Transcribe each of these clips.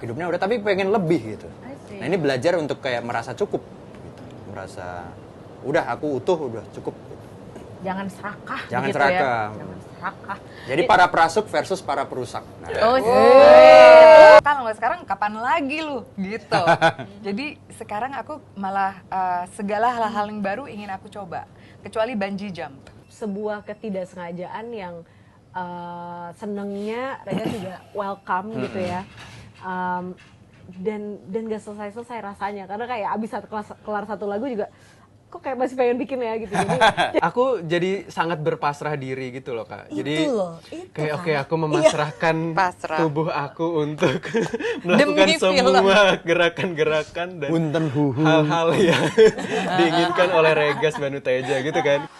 hidupnya udah tapi pengen lebih gitu. I see. Nah ini belajar untuk kayak merasa cukup gitu. Merasa udah aku utuh, udah cukup gitu. Jangan serakah Jangan gitu serakah. ya. Jangan serakah. Jadi para prasuk versus para perusak. Nah, Kalau nggak sekarang kapan lagi lu gitu. Jadi sekarang aku malah segala hal-hal yang baru ingin aku coba, kecuali bungee jump. Sebuah ketidaksengajaan yang senengnya mereka juga welcome gitu ya. Dan gak selesai-selesai rasanya karena kayak abis kelar satu lagu juga kok kayak masih pengen bikin ya gitu. Jadi Aku jadi sangat berpasrah diri gitu loh Kak. Jadi itu kayak kan. oke aku memasrahkan Pasrah. tubuh aku untuk melakukan Demi film. semua gerakan-gerakan dan punten huhu. hal-hal yang diinginkan oleh Regas Banuteja gitu kan.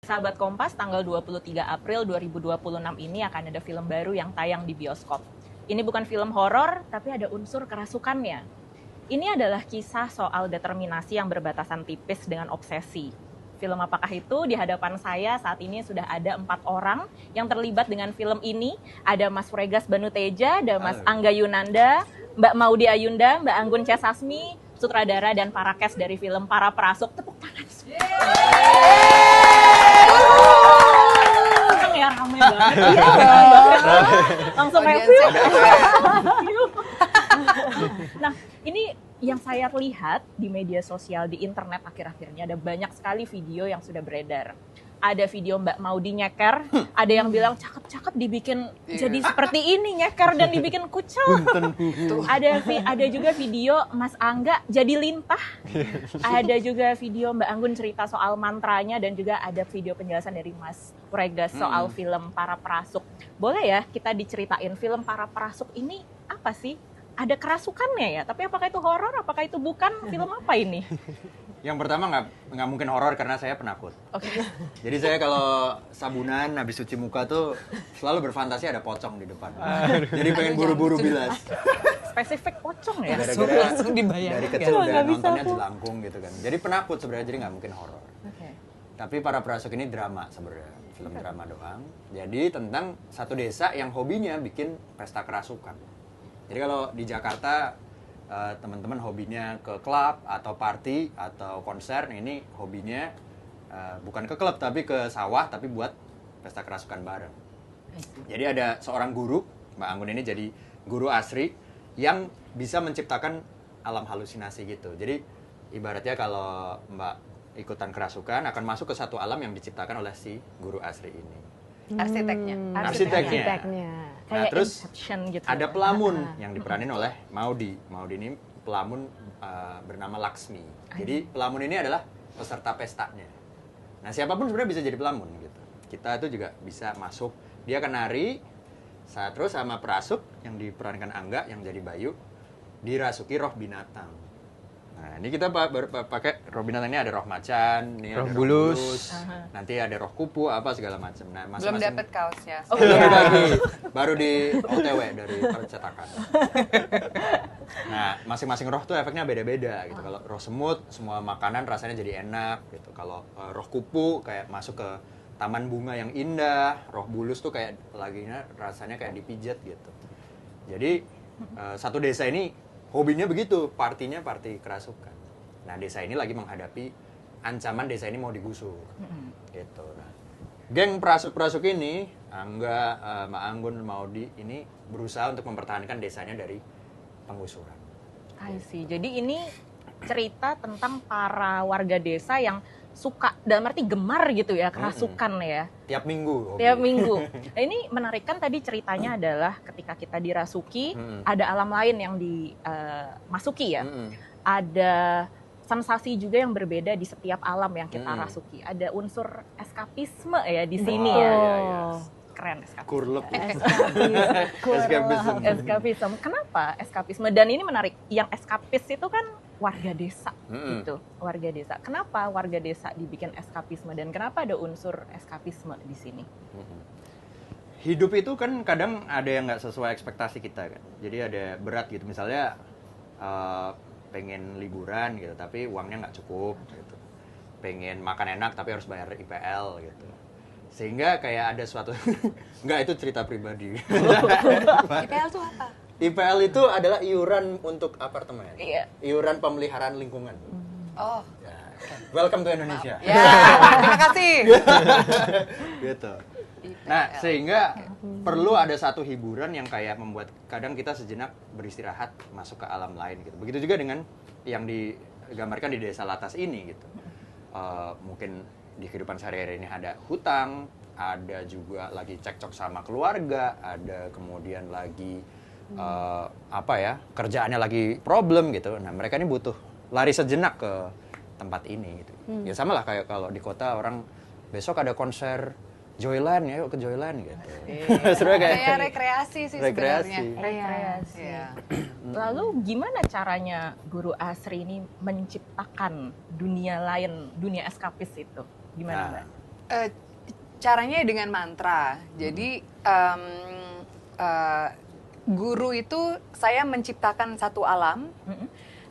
Sahabat Kompas, tanggal 23 April 2026 ini akan ada film baru yang tayang di bioskop. Ini bukan film horor, tapi ada unsur kerasukannya. Ini adalah kisah soal determinasi yang berbatasan tipis dengan obsesi. Film apakah itu? Di hadapan saya saat ini sudah ada 4 orang yang terlibat dengan film ini. Ada Mas Regas Banuteja, ada Mas Angga Yunanda, Mbak Maudy Ayunda, Mbak Anggun C. Sasmi, sutradara dan para cast dari film Para Prasuk. Tepuk tangan semua. Seneng ya, rame banget. Langsung review. Nah, ini yang saya lihat di media sosial, di internet akhir-akhir ini ada banyak sekali video yang sudah beredar. Ada video Mbak Maudy nyeker, ada yang bilang cakep-cakep dibikin jadi seperti ini, nyeker dan dibikin kucel. Ada juga video Mas Angga jadi lintah. Ada juga video Mbak Anggun cerita soal mantranya dan juga ada video penjelasan dari Mas Regas soal film Para Prasuk. Boleh ya kita diceritain film Para Prasuk ini apa sih? Ada kerasukannya ya, tapi apakah itu horor? Apakah itu bukan? Film apa ini? Yang pertama nggak mungkin horor karena saya penakut. Oke. Jadi saya kalau sabunan habis cuci muka tuh selalu berfantasi ada pocong di depan. Jadi pengen buru-buru bilas. Spesifik pocong ya? Gara-gara langsung dibayangkan. dari kecil udah nontonnya jelangkung gitu kan. Jadi penakut sebenarnya, jadi nggak mungkin horor. Oke. Tapi Para Prasuk ini drama sebenarnya, film drama doang. Jadi tentang satu desa yang hobinya bikin pesta kerasukan. Jadi kalau di Jakarta teman-teman hobinya ke klub atau party atau konser, ini hobinya bukan ke klub tapi ke sawah tapi buat pesta kerasukan bareng. Jadi ada seorang guru, Mbak Anggun ini jadi guru asri yang bisa menciptakan alam halusinasi gitu. Jadi ibaratnya kalau Mbak ikutan kerasukan akan masuk ke satu alam yang diciptakan oleh si guru asri ini. Arsiteknya. Arsiteknya. Nah, Kayak terus Inception gitu. ada pelamun yang diperanin oleh Maudy. Maudy ini pelamun bernama Laksmi. Jadi pelamun ini adalah peserta pestanya. Nah, siapapun sebenarnya bisa jadi pelamun gitu. Kita itu juga bisa masuk. Dia akan nari, terus sama Prasuk yang diperankan Angga yang jadi Bayu, dirasuki roh binatang. Nah, ini kita baru pakai roh binatang ini ada roh macan, ini Roh ada bulus. roh bulus, nanti ada roh kupu, apa segala macam. Nah, Belum masing-masing dapet kaosnya. belum dibagi, baru di OTW dari percetakan. Nah, masing-masing roh tuh efeknya beda-beda gitu. Kalau roh semut, semua makanan rasanya jadi enak gitu. Kalau roh kupu kayak masuk ke taman bunga yang indah, roh bulus tuh kayak rasanya kayak dipijat gitu. Jadi satu desa ini hobinya begitu, partinya party kerasukan. Nah, desa ini lagi menghadapi ancaman desa ini mau digusur. Gitu. Nah, geng prasuk-prasuk ini, Angga, Mbak Anggun, Maudy ini berusaha untuk mempertahankan desanya dari penggusuran. I see. Jadi ini cerita tentang para warga desa yang suka, dalam arti gemar gitu ya, kerasukan ya. Tiap minggu. hobi. Tiap minggu. Nah, ini menarik kan tadi ceritanya adalah ketika kita dirasuki, ada alam lain yang dimasuki ya. Ada sensasi juga yang berbeda di setiap alam yang kita rasuki. Ada unsur eskapisme ya di sini ya. Iya. Keren eskapisme. Kurlep. Eskapisme. Eskapisme. Kenapa eskapisme? Dan ini menarik. Yang eskapis itu kan warga desa gitu. Warga desa. Kenapa warga desa dibikin eskapisme dan kenapa ada unsur eskapisme di sini? Hidup itu kan kadang ada yang nggak sesuai ekspektasi kita kan. Jadi ada berat gitu. Misalnya pengen liburan gitu tapi uangnya nggak cukup gitu, pengen makan enak tapi harus bayar IPL gitu, sehingga kayak ada suatu nggak, itu cerita pribadi. IPL tuh apa? IPL itu adalah iuran untuk apartemen, Iya. iuran pemeliharaan lingkungan. Oh, Ya. Welcome to Indonesia. ya, terima kasih. Gitu. Nah, sehingga perlu ada satu hiburan yang kayak membuat kadang kita sejenak beristirahat, masuk ke alam lain gitu. Begitu juga dengan yang digambarkan di Desa Latas ini gitu. Mungkin di kehidupan sehari-hari ini ada hutang, ada juga lagi cekcok sama keluarga, ada kemudian lagi kerjaannya lagi problem gitu. Nah, mereka ini butuh lari sejenak ke tempat ini gitu. Ya sama lah kayak kalau di kota orang besok ada konser Joyland, ya yuk ke Joyland gitu. Sebenarnya Kayak rekreasi sih rekreasi. sebenarnya. Rekreasi. Iya. Lalu gimana caranya Guru Asri ini menciptakan dunia lain, dunia eskapis itu? Gimana, Nah. Mbak? Caranya dengan mantra. Jadi guru itu saya menciptakan satu alam.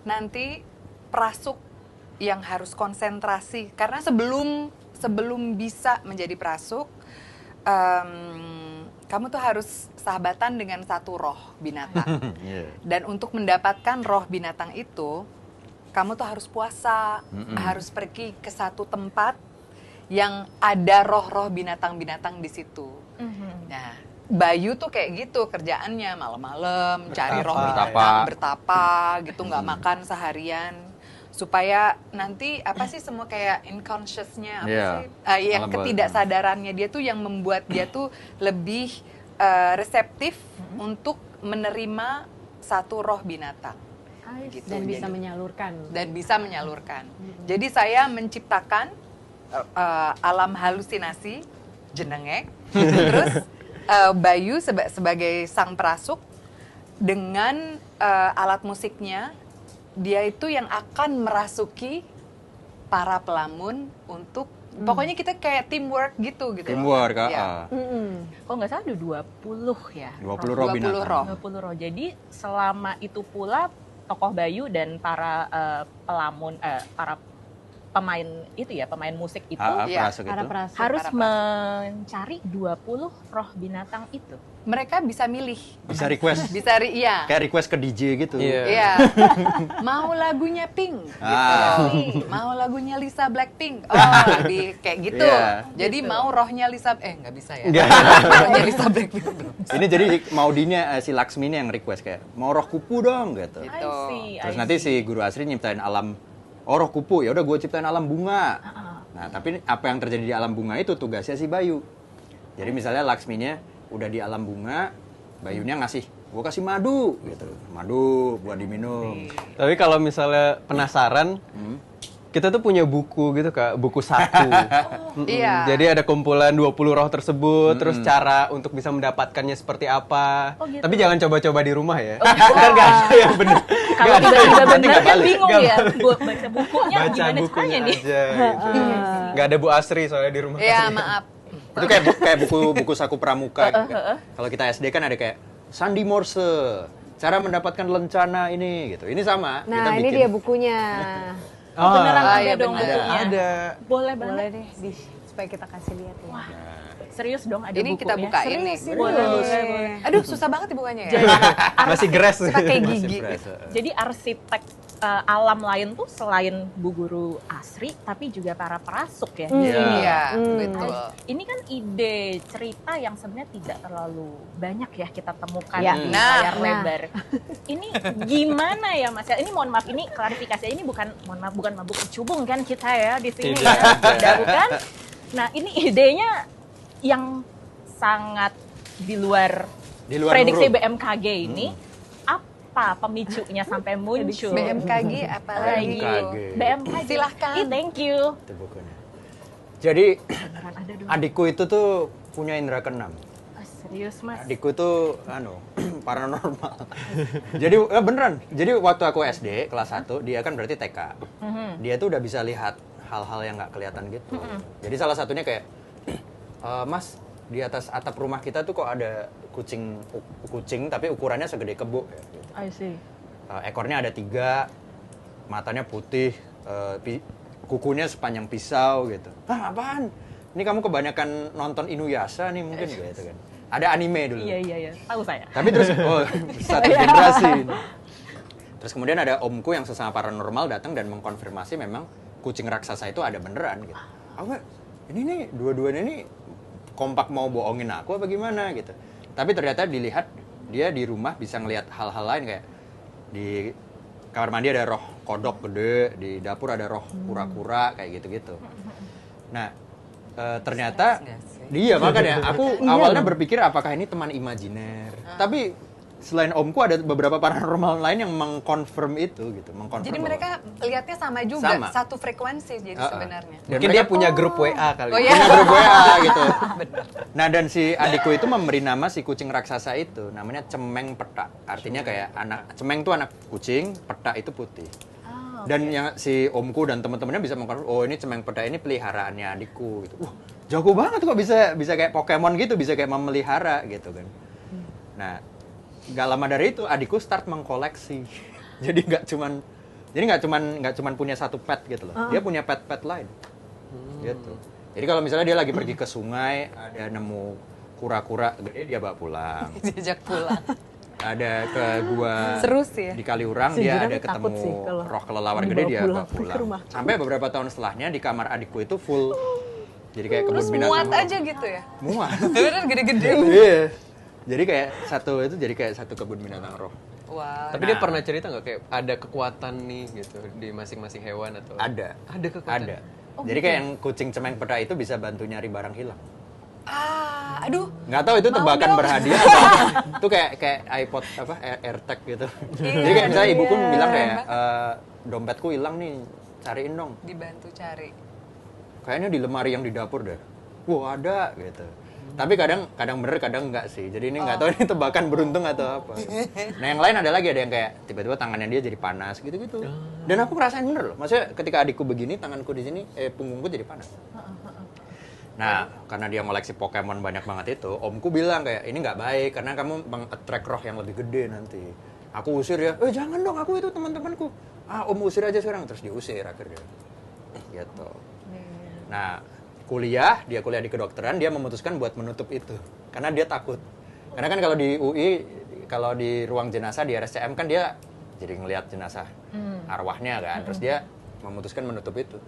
Nanti prasuk yang harus konsentrasi karena sebelum bisa menjadi prasuk, kamu tuh harus sahabatan dengan satu roh binatang. Iya. Dan untuk mendapatkan roh binatang itu, kamu tuh harus puasa, harus pergi ke satu tempat yang ada roh-roh binatang-binatang di situ. Nah, Bayu tuh kayak gitu kerjaannya, malam-malam cari roh binatang, bertapa gitu, nggak makan seharian. Supaya nanti apa sih semua kayak unconscious-nya apa Iya. sih? Yang Alam bawah. ketidaksadarannya dia tuh yang membuat dia tuh lebih reseptif untuk menerima satu roh binatang. Gitu. Dan bisa Jadi- menyalurkan. dan bisa menyalurkan. Jadi saya menciptakan alam halusinasi jenenge, terus Bayu sebagai sang prasuk dengan alat musiknya, dia itu yang akan merasuki para pelamun untuk pokoknya kita kayak teamwork gitu. Teamwork, Ya. Kalau nggak salah ada 20 ya. 20 roh 20 binatang. roh. 20 roh. Jadi selama itu pula tokoh Bayu dan para pelamun, para pemain itu ya, pemain musik itu Iya, Prasuk Para itu. prasuk. harus para mencari 20 roh binatang itu. Mereka bisa milih, Bisa request. bisa iya. Kayak request ke DJ gitu. Iya. Iya. Mau lagunya Pink gitu. Ah. Mau lagunya Lisa Blackpink. Oh, kayak gitu. Iya. Jadi mau rohnya Lisa nggak bisa ya. Nggak. Rohnya Lisa Blackpink. Ini jadi Maudinya si Laksmi ini yang request kayak mau roh kupu dong gitu. Gitu. Terus nanti si Guru Asri nyiptain alam roh kupu, ya udah gue ciptain alam bunga. Nah, tapi apa yang terjadi di alam bunga itu tugasnya si Bayu. Jadi misalnya Laksminya udah di alam bunga, Bayunya gue kasih madu gitu. Madu buat diminum. Tapi kalau misalnya penasaran, kita tuh punya buku gitu Kak, buku saku. Iya. Jadi ada kumpulan 20 roh tersebut, terus cara untuk bisa mendapatkannya seperti apa. Oh, gitu. Tapi jangan coba-coba di rumah ya. Kan nggak ada yang bener. Kalau tiba-tiba Nanti benar nggak kan balik. bingung Nggak ya. Buat baca bukunya Baca gimana bukunya caranya nih? aja gitu. Nggak ada Bu Asri soalnya di rumah. Ya, maaf. Itu kayak buku saku pramuka gitu kan. Kalau kita SD kan ada kayak Sandi Morse, cara mendapatkan lencana ini gitu. Ini sama. kita Nah, ini bikin. dia bukunya. Oh, beneran Ah, ada iya, dong bener. bukunya. Ada. Boleh Boleh banget. deh, supaya kita kasih lihat ya. Serius dong ada Ini bukunya. kita bukain nih. Serius, Boleh, serius. boleh. Aduh, susah banget dibukanya ya. Masih gres. Pakai Masih gigi. fresh. Jadi arsitek alam lain tuh selain Bu Guru Asri, tapi juga para perasuk ya. di Iya. sini. Iya, betul. Ini kan ide cerita yang sebenarnya tidak terlalu banyak ya kita temukan Ya. di Nah, layar lebar. Ini gimana ya Mas? Ini mohon maaf, ini klarifikasi ini bukan mabuk kecubung kan kita ya di sini. Tidak, ya? tidak. Tidak, bukan. Nah, ini idenya yang sangat di luar prediksi huruf. BMKG ini. Apa pemicunya sampai muncul? BMKG apalagi BMKG. BMKG. Silahkan. Thank you. Itu bukunya. Jadi Beneran ada dong. adikku itu tuh punya indera keenam. Serius Mas? Adikku tuh paranormal. Jadi beneran. Jadi waktu aku SD kelas 1, dia kan berarti TK. Dia tuh udah bisa lihat hal-hal yang nggak kelihatan gitu. Jadi salah satunya kayak Mas, di atas atap rumah kita tuh kok ada kucing tapi ukurannya segede kebo ya. Gitu. I see. ekornya ada 3, matanya putih, kukunya sepanjang pisau gitu. Ah, apaan? Ini kamu kebanyakan nonton Inuyasha nih mungkin gitu kan. Ada anime dulu. Iya, tahu saya. Tapi terus satu generasi. Terus kemudian ada omku yang sesama paranormal datang dan mengkonfirmasi memang kucing raksasa itu ada beneran gitu. Aku ini nih dua-duanya ini kompak mau bohongin aku apa gimana gitu. Tapi ternyata dilihat dia di rumah bisa ngelihat hal-hal lain kayak di kamar mandi ada roh kodok gede, di dapur ada roh kura-kura kayak gitu-gitu. Nah, ternyata dia makanya aku awalnya berpikir apakah ini teman imajiner. Tapi selain omku ada beberapa paranormal lain yang mengkonfirm itu gitu, Jadi mereka lihatnya sama juga, Sama. satu frekuensi jadi sebenarnya. Dan Mungkin dia punya grup WA kali. Oh, iya. punya grup WA gitu. Nah, dan si adikku itu memberi nama si kucing raksasa itu, namanya Cemeng Peta. Artinya kayak Cemeng itu anak kucing, Peta itu putih. Dan yang si omku dan teman-temannya bisa mengkonfirmasi, oh ini Cemeng Peta ini peliharaannya adikku gitu. Jago banget kok bisa kayak Pokemon gitu, bisa kayak memelihara gitu kan. Nah, gak lama dari itu adikku start mengkoleksi. Jadi nggak cuman punya satu pet gitu loh. Dia punya pet lain. Gitu. Jadi kalau misalnya dia lagi pergi ke sungai, ada nemu kura-kura gede dia bawa pulang. Diajak pulang. Ada ke gua Seru sih ya. di Kaliurang dia Sejujurnya ada takut ketemu sih kalau roh kelelawar gede dibawa dia pulang bawa ke pulang. rumah. Sampai beberapa tahun setelahnya di kamar adikku itu full. Jadi kayak kebun Terus binatang. muat aja gitu ya. Muat. Beneran gede-gede. Iya. Jadi kayak satu kebun binatang roh. Wah. Tapi dia pernah cerita nggak kayak ada kekuatan nih gitu di masing-masing hewan atau? Ada. Ada kekuatan. Ada. Jadi kayak yang kucing Cemeng Peta itu bisa bantu nyari barang hilang. Aduh. Nggak tahu itu Mau tebakan dong. berhadiah atau apa. Itu kayak iPod apa AirTag gitu. Jadi kayak misalnya ibuku bilang kayak dompetku hilang nih, cariin dong. Dibantu cari. Kayaknya di lemari yang di dapur deh. Wah, ada gitu. Tapi kadang bener kadang enggak sih. Jadi ini nggak tahu ini tebakan beruntung atau apa. Nah, yang lain ada lagi, ada yang kayak tiba-tiba tangannya dia jadi panas gitu-gitu. Dan aku ngerasain bener loh. Maksudnya ketika adikku begini, tanganku di sini punggungku jadi panas. Nah, karena dia ngoleksi Pokemon banyak banget itu, omku bilang kayak ini nggak baik karena kamu meng-attract roh yang lebih gede nanti. Aku usir ya, jangan dong, aku itu teman-temanku. Om usir aja sekarang, terus diusir akhirnya. Gitu. Nah, dia kuliah di kedokteran, dia memutuskan buat menutup itu karena dia takut. Karena kan kalau di UI, kalau di ruang jenazah di RSCM kan dia jadi ngelihat jenazah arwahnya kan, terus dia memutuskan menutup itu.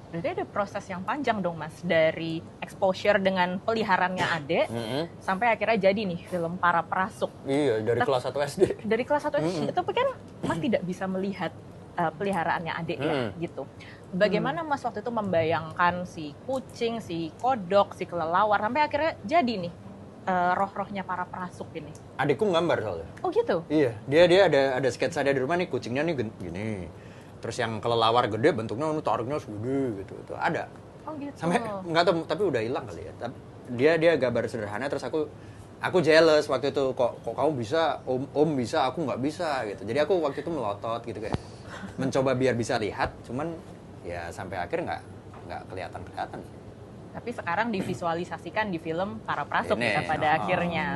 Berarti ada proses yang panjang dong Mas, dari exposure dengan peliharaannya Ade sampai akhirnya jadi nih film Para Perasuk. Iya, dari kelas 1 SD. Dari kelas 1 SD, tapi kan Mas tidak bisa melihat peliharaannya Ade ya gitu. Bagaimana Mas waktu itu membayangkan si kucing, si kodok, si kelelawar sampai akhirnya jadi nih roh-rohnya para perasuk ini? Adikku gambar soalnya. Oh gitu? Iya, dia ada sketsa dia di rumah nih, kucingnya nih gini. Terus yang kelelawar gede bentuknya tariknya segede gitu. Itu ada. Oh gitu. Sampai nggak tahu tapi udah hilang kali ya. Tapi dia gambar sederhana terus aku jealous waktu itu kok kamu bisa, om bisa, aku nggak bisa gitu. Jadi aku waktu itu melotot gitu kayak mencoba biar bisa lihat, cuman ya sampai akhir nggak kelihatan. Tapi sekarang divisualisasikan di film Para Perasuk Ini, ya pada akhirnya.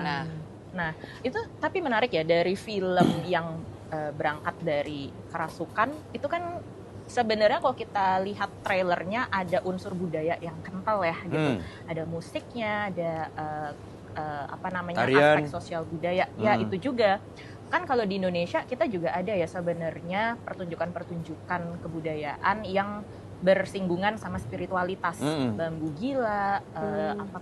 Nah, itu tapi menarik ya dari film yang berangkat dari kerasukan itu kan sebenarnya kalau kita lihat trailernya ada unsur budaya yang kental ya gitu. Ada musiknya, ada Tarian. aspek sosial budaya. Ya itu juga. Kan kalau di Indonesia kita juga ada ya sebenarnya pertunjukan-pertunjukan kebudayaan yang bersinggungan sama spiritualitas. Bambu gila,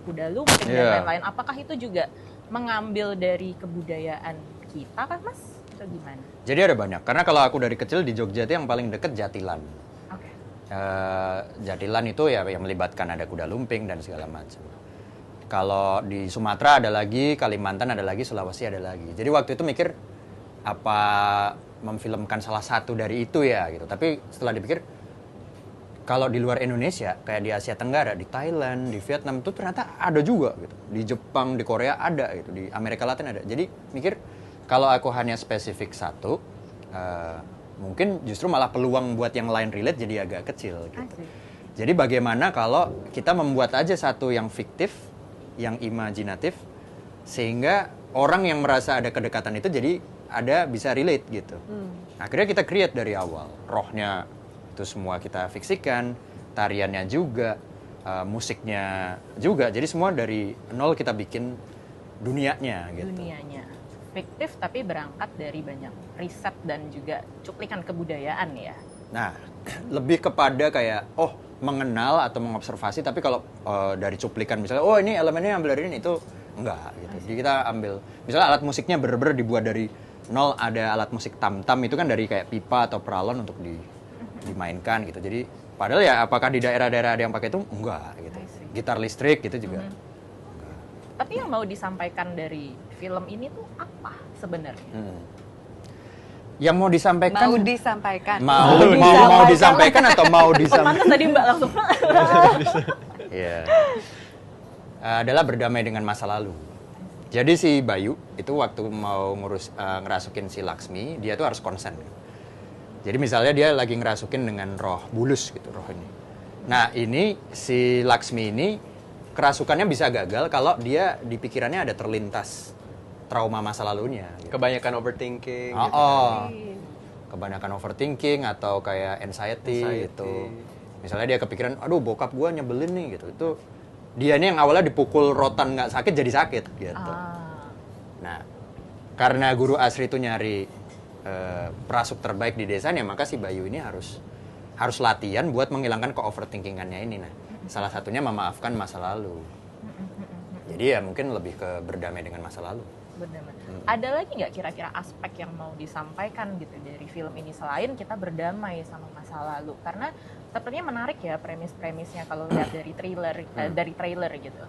kuda lumping dan lain-lain. Apakah itu juga mengambil dari kebudayaan kita kan Mas? Atau gimana? Jadi ada banyak. Karena kalau aku dari kecil di Jogja itu yang paling deket Jatilan. Oke. Jatilan itu ya yang melibatkan ada kuda lumping dan segala macam. Kalau di Sumatera ada lagi, Kalimantan ada lagi, Sulawesi ada lagi. Jadi waktu itu mikir apa memfilmkan salah satu dari itu ya gitu. Tapi setelah dipikir kalau di luar Indonesia kayak di Asia Tenggara, di Thailand, di Vietnam itu ternyata ada juga gitu. Di Jepang, di Korea ada gitu, di Amerika Latin ada. Jadi mikir kalau aku hanya spesifik satu, mungkin justru malah peluang buat yang lain relate jadi agak kecil gitu. Jadi bagaimana kalau kita membuat aja satu yang fiktif, yang imajinatif, sehingga orang yang merasa ada kedekatan itu jadi ada bisa relate gitu. Akhirnya kita create dari awal. Rohnya itu semua kita fiksikan, tariannya juga, musiknya juga. Jadi semua dari nol kita bikin dunianya gitu. Dunianya fiktif tapi berangkat dari banyak riset dan juga cuplikan kebudayaan ya. Nah, lebih kepada kayak mengenal atau mengobservasi, tapi kalau dari cuplikan misalnya ini elemennya ambil dari ini, itu enggak gitu. Jadi kita ambil misalnya alat musiknya bener-bener dibuat dari nol, ada alat musik tam-tam itu kan dari kayak pipa atau peralon untuk dimainkan gitu. Jadi padahal ya apakah di daerah-daerah ada yang pakai itu? Enggak gitu. Gitar listrik gitu juga. Tapi yang mau disampaikan dari film ini tuh apa sebenarnya? Yang mau disampaikan? Mau disampaikan atau mau disampaikan? Pantas tadi Mbak langsung. Iya. Adalah berdamai dengan masa lalu. Jadi si Bayu itu waktu mau ngerasukin si Laksmi, dia tuh harus konsen. Jadi misalnya dia lagi ngerasukin dengan roh bulus gitu, roh ini. Nah ini si Laksmi ini kerasukannya bisa gagal kalau dia di pikirannya ada terlintas trauma masa lalunya. Gitu. Kebanyakan overthinking. Kebanyakan overthinking atau kayak anxiety gitu. Misalnya dia kepikiran, aduh bokap gue nyebelin nih gitu. Itu dia ini yang awalnya dipukul rotan nggak sakit jadi sakit gitu. Nah, karena guru Asri itu nyari perasuk terbaik di desanya, maka si Bayu ini harus latihan buat menghilangkan ke-overthinkingannya ini. Nah, salah satunya memaafkan masa lalu. Jadi ya mungkin lebih ke berdamai dengan masa lalu. Berdamai. Ada lagi nggak kira-kira aspek yang mau disampaikan gitu dari film ini selain kita berdamai sama masa lalu? Karena sepertinya menarik ya premis-premisnya kalau lihat dari trailer gitu.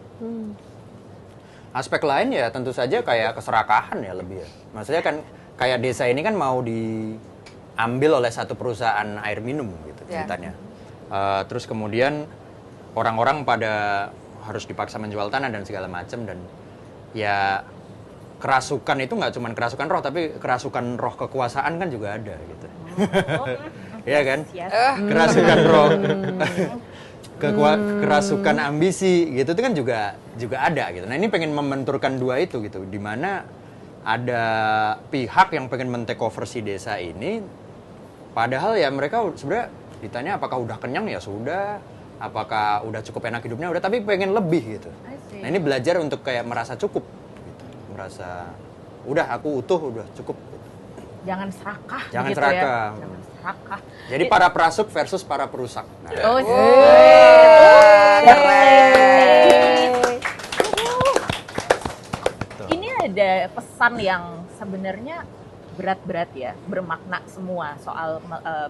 Aspek lain ya tentu saja kayak keserakahan ya lebih ya. Maksudnya kan kayak desa ini kan mau diambil oleh satu perusahaan air minum gitu ceritanya. Terus kemudian orang-orang pada harus dipaksa menjual tanah dan segala macam, dan ya kerasukan itu nggak cuma kerasukan roh, tapi kerasukan roh kekuasaan kan juga ada gitu. Iya kan? Kerasukan roh, kerasukan ambisi gitu itu kan juga ada gitu. Nah ini pengen membenturkan dua itu gitu, di mana ada pihak yang pengen men-takeover si desa ini, padahal ya mereka sebenarnya ditanya apakah udah kenyang ya sudah, apakah udah cukup enak hidupnya udah, tapi pengen lebih gitu. Nah ini belajar untuk kayak merasa cukup gitu. Merasa udah aku utuh, udah cukup gitu. Jangan serakah Jangan gitu serakah. Ya. Jangan serakah. Jadi para perasuk versus para perusak. Nah, Ini ada pesan yang sebenarnya berat-berat ya, bermakna semua soal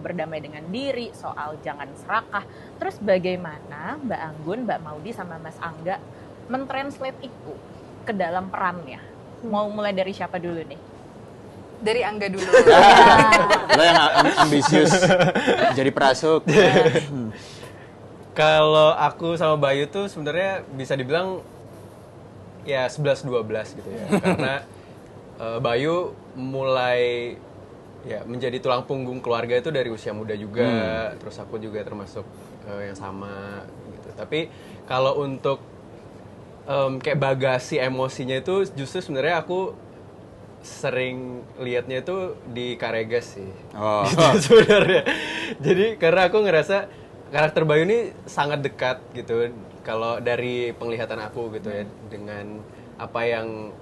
berdamai dengan diri, soal jangan serakah. Terus bagaimana Mbak Anggun, Mbak Maudi sama Mas Angga mentranslate itu ke dalam perannya? Mau mulai dari siapa dulu nih? Dari Angga dulu. lo yang ambisius jadi perasuk. Kalau aku sama Bayu tuh sebenarnya bisa dibilang ya 11-12 gitu ya. Karena Bayu mulai ya menjadi tulang punggung keluarga itu dari usia muda juga. Terus aku juga termasuk yang sama gitu. Tapi kalau untuk kayak bagasi emosinya itu justru sebenarnya aku sering liatnya itu di Karegas sih. Gitu sebenarnya. Jadi karena aku ngerasa karakter Bayu ini sangat dekat gitu. Kalau dari penglihatan aku gitu ya, dengan apa yang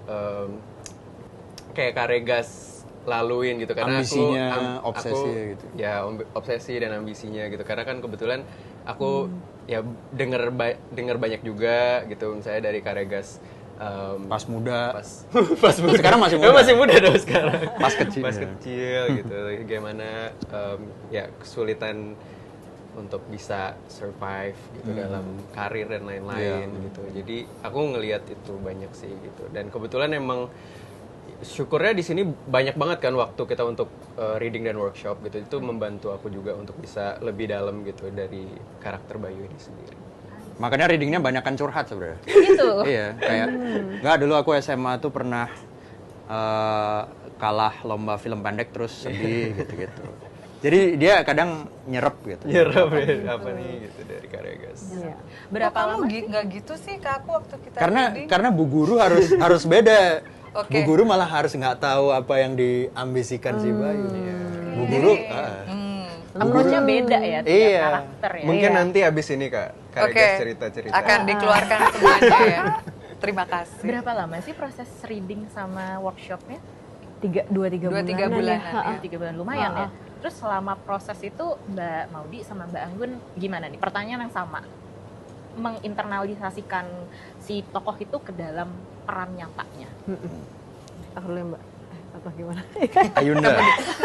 kayak Karegas laluin gitu, karena ambisinya, obsesi gitu. Ya, obsesi dan ambisinya gitu. Karena kan kebetulan aku ya denger banyak juga gitu, misalnya dari Karegas Pas muda. pas muda. Sekarang masih muda. Masih muda dong sekarang. Pas kecil. Pas kecil gitu. Gimana ya kesulitan untuk bisa survive gitu dalam karir dan lain-lain gitu. Jadi aku ngelihat itu banyak sih gitu. Dan kebetulan emang syukurnya di sini banyak banget kan waktu kita untuk reading dan workshop gitu. Itu membantu aku juga untuk bisa lebih dalam gitu dari karakter Bayu ini sendiri. Makanya readingnya banyakan curhat sebenarnya. Gitu. Iya, kayak nggak dulu aku SMA tuh pernah kalah lomba film pendek terus sedih gitu-gitu. Jadi dia kadang nyerep gitu. Nyerap ya, apa nih gitu dari Karegas. Iya. Berapa lama nggak gitu sih ke aku waktu kita reading? Karena bu guru harus beda. Oke. Bu guru malah harus nggak tahu apa yang diambisikan si Bayu. Bu guru, Approach-nya beda ya, tiap Iya. karakter ya. Mungkin nanti abis ini Kak Oke. Regas cerita-cerita. Akan dikeluarkan semuanya ya. Terima kasih. Berapa lama sih proses reading sama workshopnya? 2-3 2-3 bulanan bulanan ya. ya. 3 bulan lumayan ya. Terus selama proses itu Mbak Maudi sama Mbak Anggun gimana nih? Pertanyaan yang sama. Menginternalisasikan si tokoh itu ke dalam peran nyatanya. Aku dulu ya, Mbak. Atau gimana? Ayunda.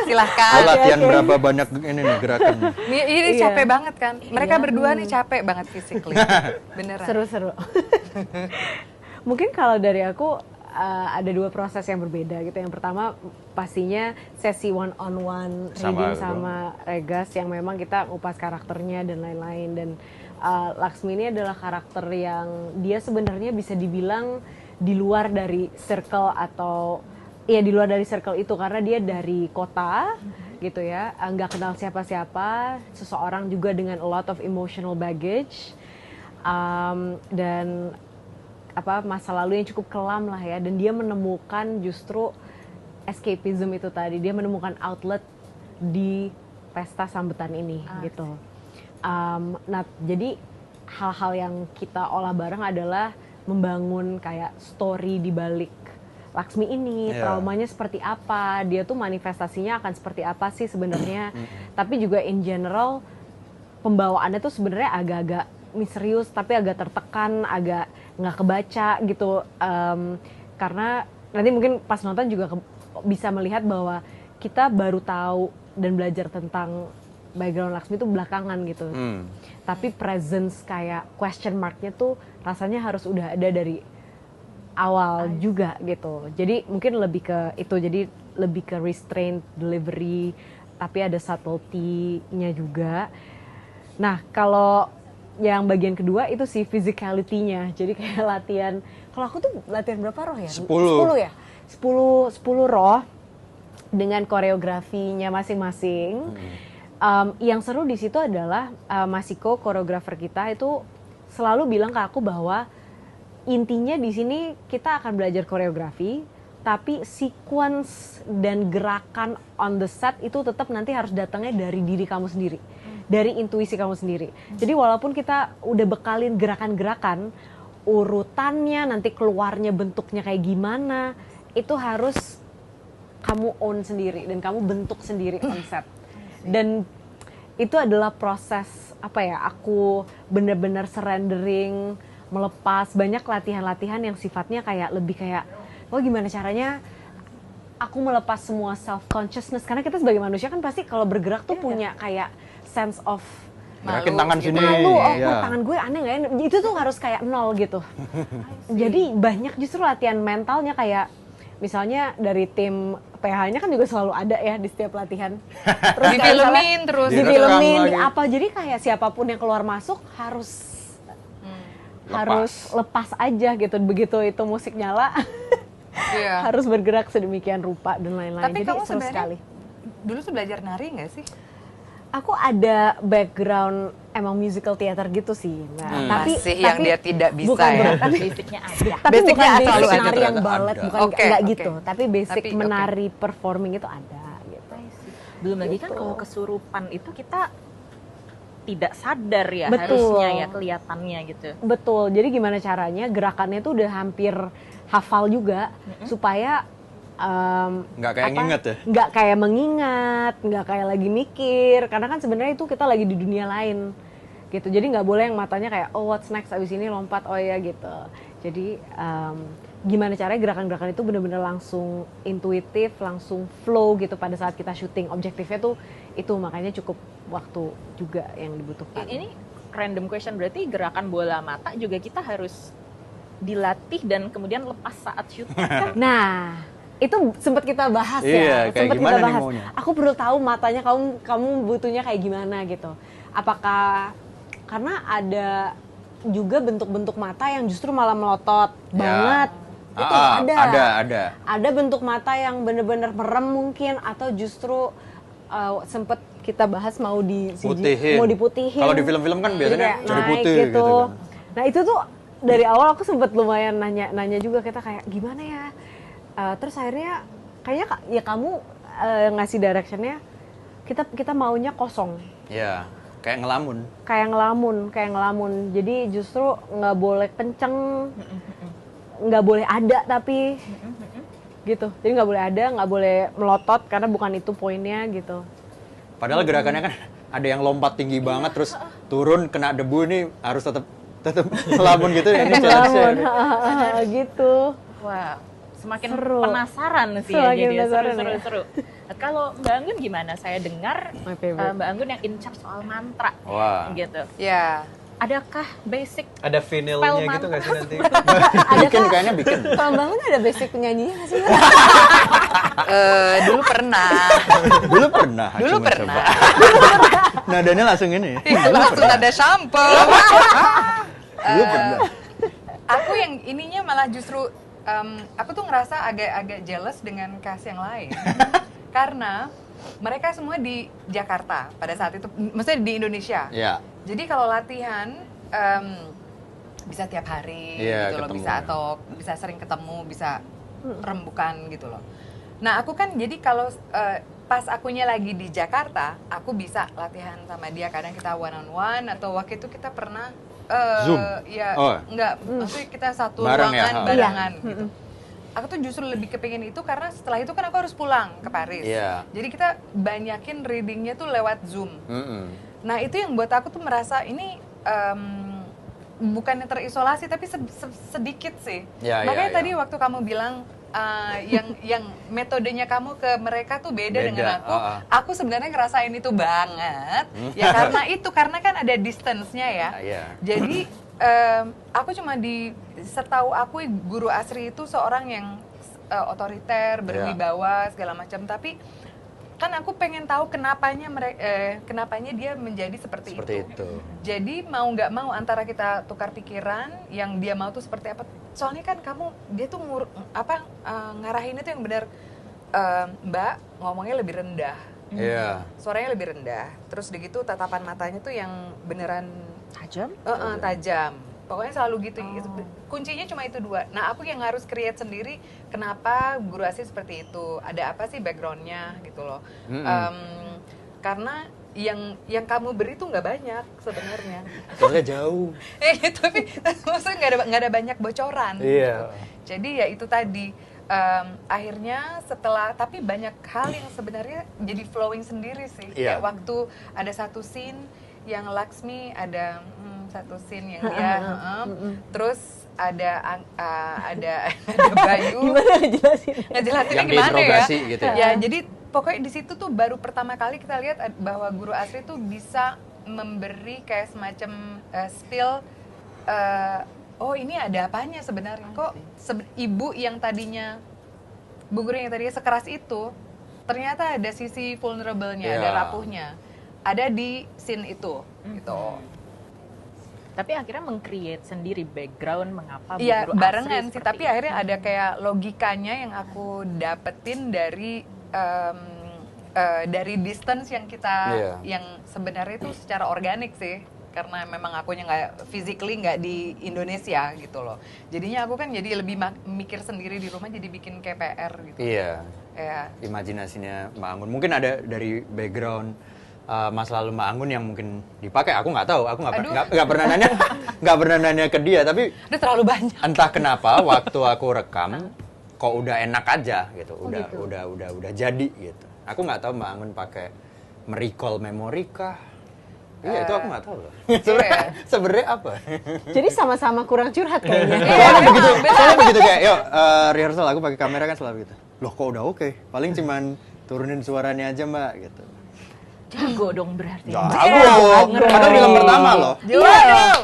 Silahkan. Lo latihan berapa banyak ini nih gerakannya? Ini Iya. capek banget kan? Mereka berdua nih capek banget physically. Beneran. Seru-seru. Mungkin kalau dari aku ada 2 proses yang berbeda gitu. Yang pertama pastinya sesi one on one reading sama Regas yang memang kita ngupas karakternya dan lain-lain. Dan Laksmi ini adalah karakter yang dia sebenarnya bisa dibilang di luar dari circle atau ya di luar dari circle itu karena dia dari kota gitu ya, nggak kenal siapa-siapa, seseorang juga dengan a lot of emotional baggage dan masa lalu yang cukup kelam lah ya, dan dia menemukan justru escapism itu tadi, dia menemukan outlet di pesta sambutan ini gitu. Nah jadi hal-hal yang kita olah bareng adalah membangun kayak story di balik Laksmi ini, traumanya seperti apa, dia tuh manifestasinya akan seperti apa sih sebenarnya. Tapi juga in general pembawaannya tuh sebenarnya agak-agak misterius, tapi agak tertekan, agak nggak kebaca gitu. Karena nanti mungkin pas nonton juga bisa melihat bahwa kita baru tahu dan belajar tentang background Laksmi itu belakangan gitu. Tapi presence kayak question mark-nya tuh rasanya harus udah ada dari awal juga gitu. Jadi mungkin lebih ke itu, jadi lebih ke restraint delivery, tapi ada subtlety-nya juga. Nah, kalau yang bagian kedua itu si physicality-nya. Jadi kayak latihan, kalau aku tuh latihan berapa roh ya? 10 ya? 10 roh dengan koreografinya masing-masing. Yang seru di situ adalah Masiko, koreografer kita itu selalu bilang ke aku bahwa intinya di sini kita akan belajar koreografi, tapi sequence dan gerakan on the set itu tetap nanti harus datangnya dari diri kamu sendiri, dari intuisi kamu sendiri. Jadi walaupun kita udah bekalin gerakan-gerakan, urutannya nanti keluarnya bentuknya kayak gimana, itu harus kamu own sendiri dan kamu bentuk sendiri on set. Dan itu adalah proses aku benar-benar surrendering, melepas banyak latihan-latihan yang sifatnya kayak lebih kayak gimana caranya aku melepas semua self consciousness, karena kita sebagai manusia kan pasti kalau bergerak tuh punya kayak sense of Gerakin tangan sini. malu, Iya. tangan gue aneh nggak ya, itu tuh harus kayak nol gitu. Jadi banyak justru latihan mentalnya, kayak misalnya dari tim PH-nya kan juga selalu ada ya di setiap latihan. Terus Difilmin terus. difilmin Direkam lagi. apa, jadi kayak siapapun yang keluar masuk harus lepas aja gitu, begitu itu musik nyala. Iya. Harus bergerak sedemikian rupa dan lain-lain. Tapi Jadi kamu seru sebenarnya sekali. dulu tuh belajar nari nggak sih? Aku ada background emang musical theater gitu sih. Nah, Masih yang dia tidak bisa bukan, ya. bukan, Basicnya ada. tapi Basicnya bukan basic selalu ada. menari yang Ternyata ballet, ada. bukan Oke, nggak oke. gitu. Tapi basic Tapi, oke. menari performing itu ada gitu. Belum lagi kan kalau kesurupan itu kita tidak sadar ya, Betul. harusnya ya kelihatannya gitu. Betul. Jadi gimana caranya gerakannya tuh udah hampir hafal juga supaya Nggak kayak nginget ya? nggak kayak mengingat, nggak kayak lagi mikir, karena kan sebenarnya itu kita lagi di dunia lain gitu. Jadi nggak boleh yang matanya kayak what's next, abis ini lompat, ya gitu. Jadi gimana caranya gerakan-gerakan itu benar-benar langsung intuitif, langsung flow gitu pada saat kita syuting. Objektifnya tuh itu, makanya cukup waktu juga yang dibutuhkan. Ini random question, berarti gerakan bola mata juga kita harus dilatih dan kemudian lepas saat syuting kan? Nah, itu sempat kita bahas Iya, ya. kayak Sempat gimana kita nih bahas. maunya? Aku perlu tahu matanya kamu butuhnya kayak gimana gitu. Apakah karena ada juga bentuk-bentuk mata yang justru malah melotot banget. Itu ada. Ada bentuk mata yang bener-bener merem mungkin, atau justru sempet kita bahas mau Putihin. mau diputihin. Kalau di film-film kan biasanya Jadi kayak jadi naik putih gitu kan. Nah itu tuh dari awal aku sempet lumayan nanya juga, kita kayak gimana ya Terus akhirnya kayaknya ya kamu ngasih directionnya kita maunya kosong. Iya, kayak ngelamun. Kayak ngelamun. Jadi justru nggak boleh kenceng, nggak boleh ada tapi gitu. Jadi nggak boleh ada, nggak boleh melotot karena bukan itu poinnya gitu. Padahal gerakannya kan ada yang lompat tinggi banget terus turun kena debu, ini harus tetap ngelamun gitu. Ini challenge-nya. Gitu. Wah, semakin Seru. penasaran sih Semakin ya, jadi penasaran ya. seru. Kalau Mbak Anggun gimana? Saya dengar My favorite. Mbak Anggun yang in charge soal mantra Wah. gitu. Ya. Adakah basic Ada vinilnya Spell gitu nggak sih nanti? Kayaknya bikin. Kalau bangun ada basic penyanyinya nggak sih? Dulu pernah. Dulu pernah. aku Dulu mencoba. pernah. Nadanya langsung ini. Langsung ada shampoo. Dulu pernah. Aku yang ininya malah justru aku tuh ngerasa agak jealous dengan cast yang lain. Karena mereka semua di Jakarta pada saat itu, maksudnya di Indonesia. Iya. Jadi kalau latihan bisa tiap hari Iya, gitu loh, ketemu. bisa atau bisa sering ketemu, bisa rembukan gitu loh. Nah, aku kan jadi kalau pas akunya lagi di Jakarta, aku bisa latihan sama dia. Kadang kita one on one atau waktu itu kita pernah Zoom? Ya, Oh. enggak, maksudnya kita satu Bareng ya? ruangan Ha. barengan gitu. Aku tuh justru lebih kepingin itu karena setelah itu kan aku harus pulang ke Paris. Iya. Jadi kita banyakin readingnya tuh lewat Zoom. Mm-mm. Nah itu yang buat aku tuh merasa ini bukannya terisolasi tapi sedikit sih. Ya, Makanya ya, tadi ya. waktu kamu bilang yang metodenya kamu ke mereka tuh beda Beda, dengan aku. Aku sebenarnya ngerasain itu banget. Ya karena kan ada distance-nya ya. Iya. Jadi aku cuma setahu aku Guru Asri itu seorang yang otoriter, berwibawa segala macam, tapi kan aku pengen tahu kenapanya dia menjadi seperti itu. Jadi mau nggak mau antara kita tukar pikiran, yang dia mau tuh seperti apa. Soalnya kan dia tuh ngarahin itu yang benar, Mbak ngomongnya lebih rendah. Iya. Suaranya lebih rendah. Terus begitu tatapan matanya tuh yang beneran tajam? Tajam. Pokoknya selalu gitu. Kuncinya cuma itu dua. Nah, aku yang harus create sendiri kenapa Guru Asri seperti itu. Ada apa sih backgroundnya gitu loh. Karena yang kamu beri tuh nggak banyak sebenarnya. Soalnya jauh. Tapi maksudnya nggak ada banyak bocoran. Iya. Gitu. Jadi ya itu tadi. Akhirnya tapi banyak hal yang sebenarnya jadi flowing sendiri sih. Iya. Kayak waktu ada satu scene yang Laksmi ada satu scene yang dia terus ada Bayu ngejelasinnya Yang gimana ya? diinterogasi gitu ya? Ya, jadi pokoknya di situ tuh baru pertama kali kita lihat bahwa Guru Asri tuh bisa memberi kayak semacam spill. Oh ini ada apanya sebenarnya? Kok ibu yang tadinya Bu Guru yang tadinya sekeras itu ternyata ada sisi vulnerable-nya, ada rapuhnya, ada di scene itu gitu. Tapi akhirnya meng-create sendiri background mengapa Bu Iya, Guru Asri barengan sih, seperti tapi itu. akhirnya ada kayak logikanya yang aku dapetin dari distance yang kita yang sebenarnya itu secara organik sih, karena memang akunya nggak physically nggak di Indonesia gitu loh. Jadinya aku kan jadi lebih mikir sendiri di rumah, jadi bikin KPR gitu. Iya. Ya. Imajinasinya Mbak Anggun mungkin ada dari background masa lalu Mbak Anggun yang mungkin dipakai. Aku nggak tahu, aku nggak pernah nanya ke dia, tapi Udah terlalu banyak. entah kenapa waktu aku rekam kok udah enak aja gitu, udah jadi gitu. Aku nggak tahu Mbak Anggun pakai merecall memori kah? Iya, itu aku nggak tahu loh. Sebenarnya apa? Jadi sama-sama kurang curhat kayaknya. Soalnya begitu kayak, yuk rehearsal aku pakai kamera kan selalu gitu. Loh kok udah oke? Paling cuman turunin suaranya aja Mbak gitu. Jago dong berarti. Jago. Padahal film pertama loh. Iya,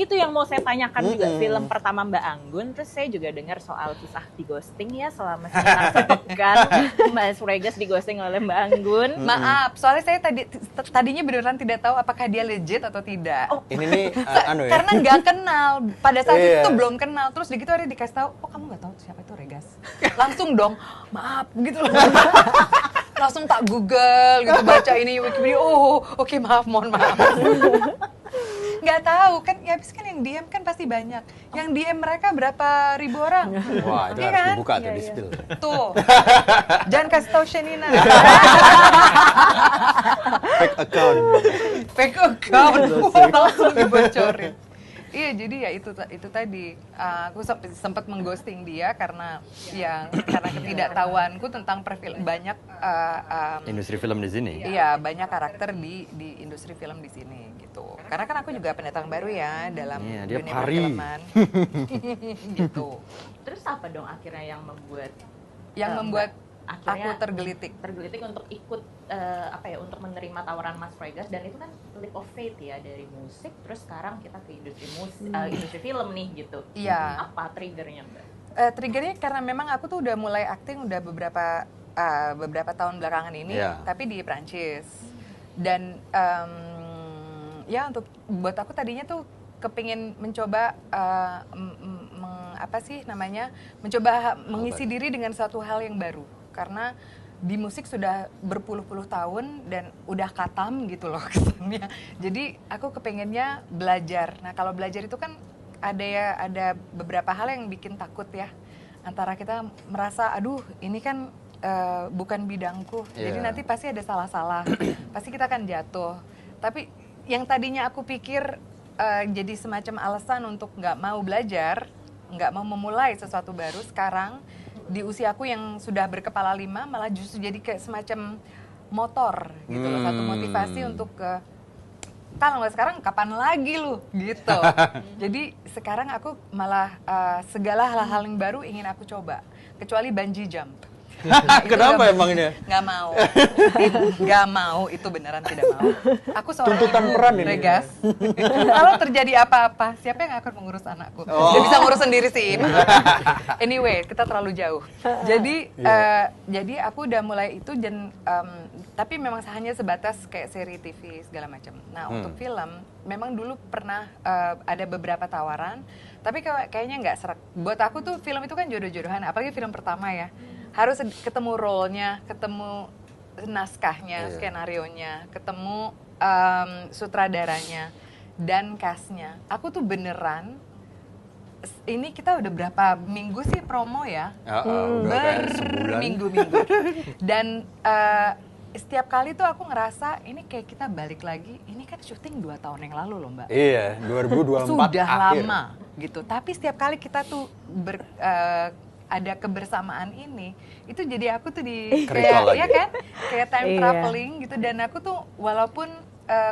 itu yang mau saya tanyakan juga, film pertama Mbak Anggun. Terus saya juga dengar soal kisah di ghosting ya selama sekitar sepekan Mbak Suregas di ghosting oleh Mbak Anggun. Maaf, soalnya saya tadinya beneran tidak tahu apakah dia legit atau tidak. Oh, Ini nih anu ya. Karena nggak kenal, pada saat Iya. itu belum kenal. Terus begitu ada dikasih tahu, oh kamu nggak tahu siapa itu Regas? Langsung dong, maaf gitu loh. Langsung tak Google gitu, baca ini Wikipedia. Oh, oke, mohon maaf. Nggak tahu kan, ya habis kan yang DM kan pasti banyak. Yang DM mereka berapa ribu orang. Wah, itu Iya harus kan? dibuka tuh, Iya, di iya. spill. Tuh, jangan kasih tahu Shenina. Fake account. Fake account, langsung dibocorin. Iya, jadi ya itu tadi aku sempat mengghosting dia karena karena ketidaktahuanku tentang banyak Industri film di sini. iya banyak karakter di industri film di sini gitu. Karena kan aku juga pendatang baru ya dalam Iya, dia dunia pari. perfilman. Gitu. Terus apa dong akhirnya yang membuat Membuat akhirnya aku tergelitik. untuk ikut untuk menerima tawaran Mas Fregas, dan itu kan leap of faith ya, dari musik terus sekarang kita ke industri industri film nih gitu. Iya. Apa triggernya, Mbak? Triggernya karena memang aku tuh udah mulai acting udah beberapa tahun belakangan ini, Iya. tapi di Prancis. Dan ya buat aku tadinya tuh kepingin mencoba mencoba mengisi diri dengan suatu hal yang baru, karena di musik sudah berpuluh-puluh tahun dan udah katam gitu loh kesannya. Jadi aku kepengennya belajar. Nah kalau belajar itu kan ada beberapa hal yang bikin takut ya. Antara kita merasa aduh ini kan bukan bidangku, jadi Yeah. nanti pasti ada salah-salah, pasti kita akan jatuh. Tapi yang tadinya aku pikir jadi semacam alasan untuk nggak mau belajar, nggak mau memulai sesuatu baru, sekarang di usiaku yang sudah berkepala 5 malah justru jadi kayak semacam motor gitu loh, satu motivasi untuk kalau nggak sekarang kapan lagi lu gitu. Jadi sekarang aku malah segala hal-hal yang baru ingin aku coba, kecuali bungee jump. Kenapa emang ini? Nggak mau. Nggak mau, itu beneran tidak mau. Aku seorang Tuntutan ibu, peran ini. Regas. Kalau terjadi apa-apa, siapa yang akan mengurus anakku? Oh. Dia bisa ngurus sendiri sih. Anyway, kita terlalu jauh. Jadi, jadi aku udah mulai itu dan tapi memang hanya sebatas kayak seri TV segala macam. Nah, untuk film, memang dulu pernah ada beberapa tawaran, tapi kayaknya nggak serak. Buat aku tuh film itu kan jodoh-jodohan, apalagi film pertama ya. Harus ketemu role-nya, ketemu naskahnya, skenario-nya, ketemu sutradaranya, dan cast-nya. Aku tuh beneran, ini kita udah berapa minggu sih promo ya? Udah kayak sebulan. Berminggu-minggu. Dan setiap kali tuh aku ngerasa, ini kayak kita balik lagi, ini kan syuting 2 tahun yang lalu loh Mbak. Iya, 2024 Sudah akhir. lama gitu. Tapi setiap kali kita tuh ada kebersamaan ini, itu jadi aku tuh Recall lagi. ya kan, kayak time Iya. traveling gitu. Dan aku tuh walaupun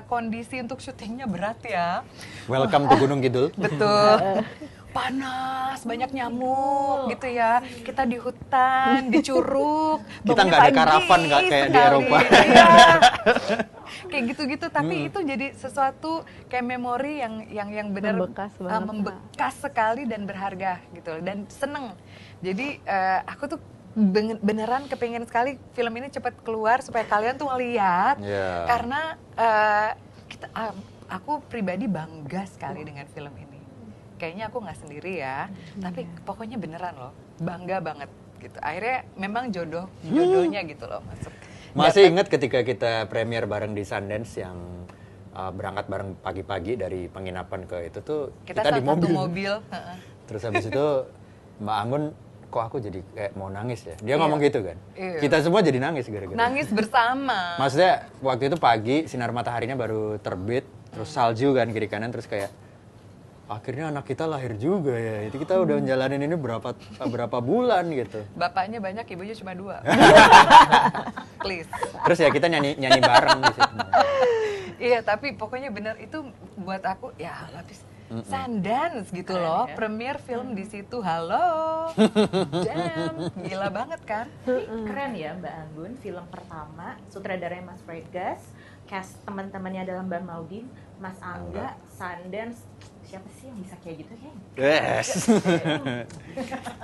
kondisi untuk syutingnya berat ya, Welcome to Gunung Kidul. betul, panas, banyak nyamuk gitu ya. Kita di hutan, di curug, Kita bangunnya nggak ada pagi karavan nggak kayak di sekali. Eropa. Iya. Kayak gitu-gitu, tapi itu jadi sesuatu kayak memori yang benar Membekas banget, membekas sekali dan berharga gitu, dan seneng. Jadi aku tuh beneran kepengen sekali film ini cepat keluar supaya kalian tuh ngeliat, Iya. karena aku pribadi bangga sekali dengan film ini. Kayaknya aku nggak sendiri ya, tapi pokoknya beneran loh, bangga banget gitu. Akhirnya memang jodohnya gitu loh masuk. Masih ingat ketika kita premier bareng di Sundance yang berangkat bareng pagi-pagi dari penginapan ke itu tuh Kita di satu mobil. mobil. Terus habis itu Mbak Anggun, kok aku jadi kayak mau nangis ya? Dia ngomong gitu kan? Iya. Kita semua jadi nangis gara-gara. Nangis bersama. Maksudnya waktu itu pagi sinar mataharinya baru terbit, terus salju kan kiri kanan, terus kayak akhirnya anak kita lahir juga ya. Itu kita udah menjalanin ini berapa bulan gitu. Bapaknya banyak, ibunya cuma 2. Please. Terus ya kita nyanyi bareng di situ. Iya, tapi pokoknya bener itu buat aku ya habis Sundance gitu loh, ya. premier film di situ. Halo. Damn, gila banget kan? Tapi keren ya Mbak Anggun, film pertama, sutradaranya Mas Fregas, cast teman-temannya dalam Mbak Maudin, Mas Angga, Sundance. Siapa sih yang bisa kayak gitu ya? Yes.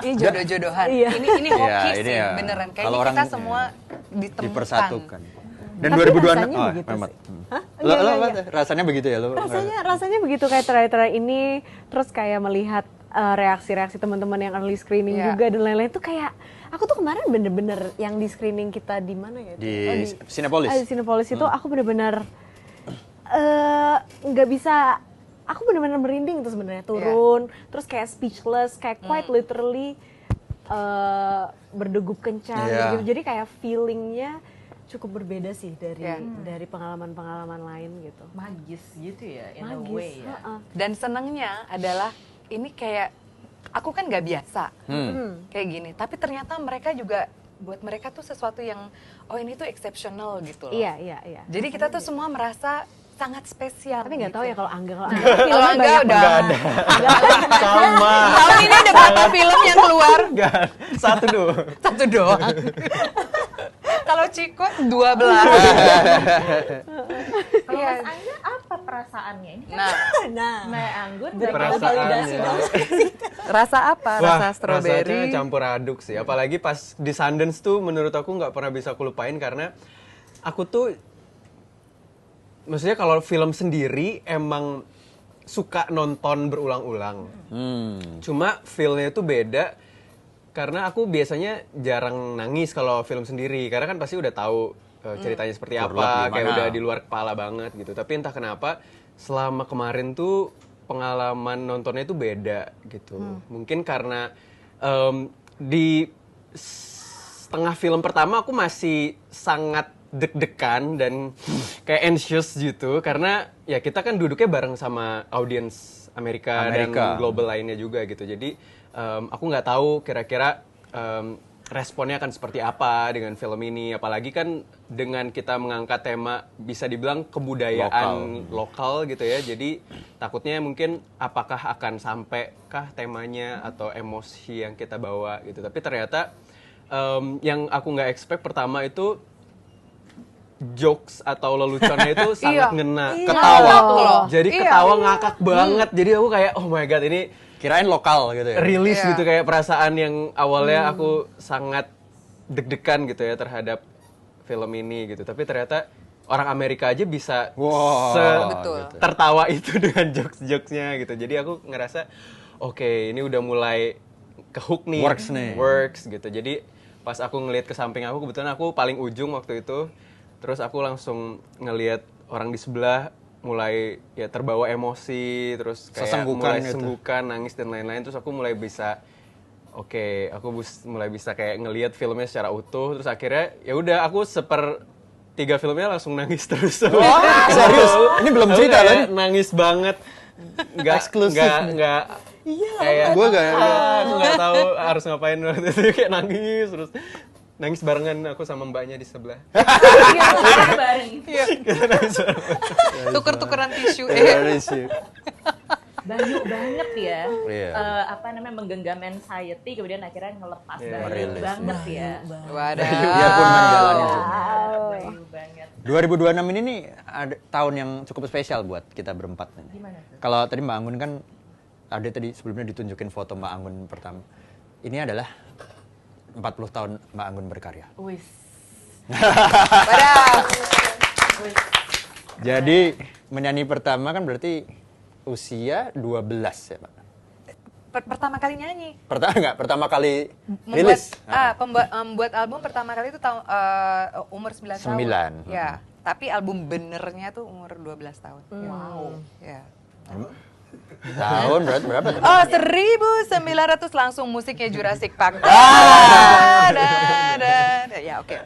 Ini jodoh-jodohan. Iya. Ini hoki Iya, ini sih, ya. beneran. Kalau Kayaknya orang kita semua ditemukan. Dipersatukan. Dan Tapi 2026 rasanya begitu Mehmet. sih. Rasanya begitu ya lo? Rasanya begitu kayak trailer ini, terus kayak melihat reaksi-reaksi teman-teman yang early screening Iya. juga dan lain-lain tuh kayak aku tuh kemarin bener-bener yang di screening kita di mana ya? Di Cinepolis. Di Cinepolis itu aku bener-bener nggak bisa aku benar-benar merinding tuh sebenarnya turun, terus kayak speechless, kayak quite literally berdegup kencang gitu. Jadi kayak feelingnya cukup berbeda sih dari pengalaman-pengalaman lain gitu. Magis gitu ya, in a Magis, way ya. Dan senengnya adalah ini kayak aku kan nggak biasa kayak gini, tapi ternyata mereka juga buat mereka tuh sesuatu yang ini tuh exceptional gitu loh. Iya. Jadi kita tuh semua merasa sangat spesial. Tapi nggak gitu. tahu ya kalau Angga Kalau filmnya Angga banyak udah banget. Sama. tahun ini ada berapa film yang keluar? Enggak, satu doang. Satu doang. Kalau Ciko 12. Kalau Mas Angga apa perasaannya? Ini kan Nah, Mbak Anggun Perasaannya. rasa apa? Wah, Rasa strawberry. rasanya campur aduk sih. Apalagi pas di Sundance tuh menurut aku nggak pernah bisa aku lupain karena aku tuh maksudnya kalau film sendiri emang suka nonton berulang-ulang. Cuma feel-nya itu beda karena aku biasanya jarang nangis kalau film sendiri karena kan pasti udah tahu ceritanya seperti apa, kayak udah di luar kepala banget gitu. Tapi entah kenapa selama kemarin tuh pengalaman nontonnya itu beda gitu. Mungkin karena di setengah film pertama aku masih sangat deg-degan dan kayak anxious gitu karena ya kita kan duduknya bareng sama audiens Amerika dan global lainnya juga gitu. Jadi aku nggak tahu kira-kira responnya akan seperti apa dengan film ini, apalagi kan dengan kita mengangkat tema bisa dibilang kebudayaan lokal gitu ya. Jadi takutnya mungkin apakah akan sampaikah temanya atau emosi yang kita bawa gitu. Tapi ternyata yang aku nggak expect pertama itu jokes atau leluconnya itu sangat ngena. Ketawa. Jadi ketawa ngakak banget. Jadi aku kayak oh my god ini Kirain lokal gitu ya. rilis gitu kayak perasaan yang awalnya aku sangat deg-degan gitu ya terhadap film ini gitu. Tapi ternyata orang Amerika aja bisa Betul. tertawa itu dengan jokes-jokesnya gitu. Jadi aku ngerasa oke, ini udah mulai kehook nih. Works gitu. Jadi pas aku ngelihat ke samping aku, kebetulan aku paling ujung waktu itu. Terus aku langsung ngelihat orang di sebelah mulai ya terbawa emosi, terus kayak mulai senggukan, nangis dan lain-lain. Terus aku mulai bisa mulai bisa kayak ngelihat filmnya secara utuh. Terus akhirnya ya udah aku 1/3 filmnya langsung nangis terus. Serius? Ini belum cerita loh. Nangis banget. Nggak kayak gue aku nggak tahu harus ngapain waktu itu kayak nangis terus. Nangis barengan aku sama mbaknya di sebelah. Tuker-tukeran tisu. Bayu banget ya. Iya. Menggenggam anxiety kemudian akhirnya ngelepas Merilis. Bayu banget ya. Wadah. Biarpun menjalani Bayu banget. 2026 ini nih ada tahun yang cukup spesial buat kita berempat. Gimana tuh? Kalau tadi Mbak Anggun kan ada tadi sebelumnya ditunjukin foto Mbak Anggun pertama. Ini adalah 40 tahun Mbak Anggun berkarya. Wis. Wadah. Jadi menyanyi pertama kan berarti usia 12 ya Pak? Pertama kali nyanyi. Pertama kali rilis? Membuat album pertama kali itu umur 9 tahun. 9. Ya, tapi album benernya tuh umur 12 tahun. Wow. Ya. Tahun berapa? Oh, 1900 langsung musiknya Jurassic Park. Ya, oke.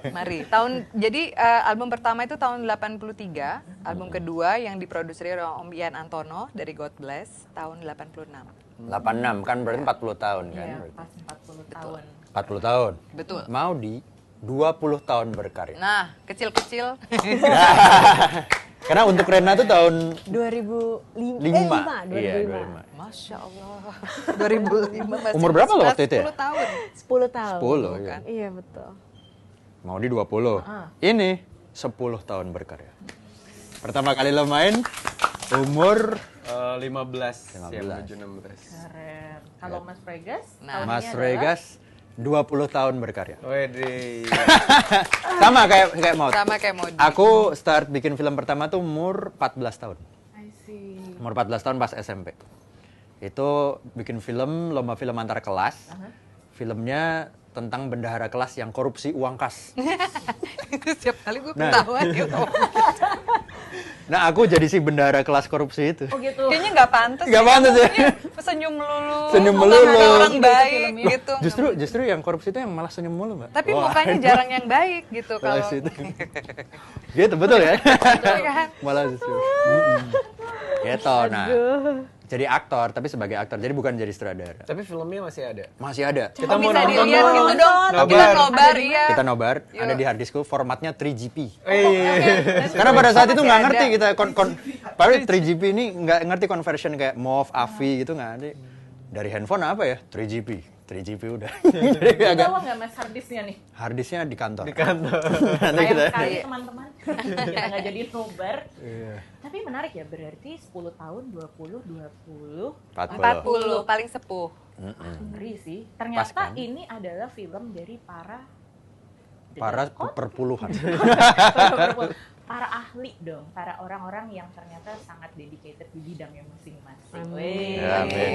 Mari. Jadi album pertama itu tahun 83, album kedua yang diproduksi oleh Om Ian Antono dari God Bless tahun 86. 86 kan berarti 40 tahun kan? Iya, pas 40 tahun. 40 tahun. Betul. Mau di 20 tahun berkarya. Nah, kecil-kecil. Karena untuk Rena tuh tahun 2005. 2005. 2005. Iya, 2005. Masya Allah. 2005 masih Umur berapa lo waktu itu ya? 10 tahun. 10 tahun. 10 ya. Iya, betul. Mau di 20. Ini 10 tahun berkarya. Pertama kali lo main umur 15 ya 15. menuju 16. Keren. Kalau Mas Regas? Nah, tahunnya Mas adalah- Regas 20 tahun berkarya. Wede. Sama kayak Maud. sama kayak Modi. Aku start bikin film pertama tuh umur 14 tahun. I see. Umur 14 tahun pas SMP. Itu bikin film, lomba film antar kelas. Filmnya tentang bendahara kelas yang korupsi uang kas. Setiap kali gue Nah. ketawa gitu. Nah, aku jadi si bendara kelas korupsi itu. Oh gitu. Kayaknya nggak pantas. Nggak pantas ya. Senyum melulu. Senyum muka melulu. kayak orang Gitu baik filmnya. gitu. Justru yang korupsi itu yang malah senyum mulu, Mbak. Tapi Wah, mukanya jarang yang baik gitu kalau. kelas itu. Gitu, betul ya? Iya kan? Malah justru. Gitu, nah. Jadi aktor, tapi sebagai aktor. Jadi bukan jadi sutradara. Tapi filmnya masih ada. Masih ada. Kita mau bisa nonton dilihat dong. gitu dong. Nobar. Kita nobar, iya. Kita nobar, Yuk. ada di hard diskku, formatnya 3GP. Iya. Karena pada saat itu Masih nggak ada. ngerti kita, padahal 3GP ini nggak ngerti conversion kayak MOV, AVI gitu nggak ada. Dari handphone apa ya? 3GP udah. Jadi Lu agak tahu nggak Mas harddisknya nih? harddisknya di kantor. Di kantor. Nanti Sayang kita. sekali teman-teman. Kita nggak jadi nobar. Iya. Tapi menarik ya, berarti 10 tahun, 20, 20. 40 paling sepuh. Ngeri sih. Ternyata Pas, kan? ini adalah film dari para Perpuluhan. para ahli dong, para orang-orang yang ternyata sangat dedicated di bidangnya masing-masing. Amin. Wih. Ya, amin.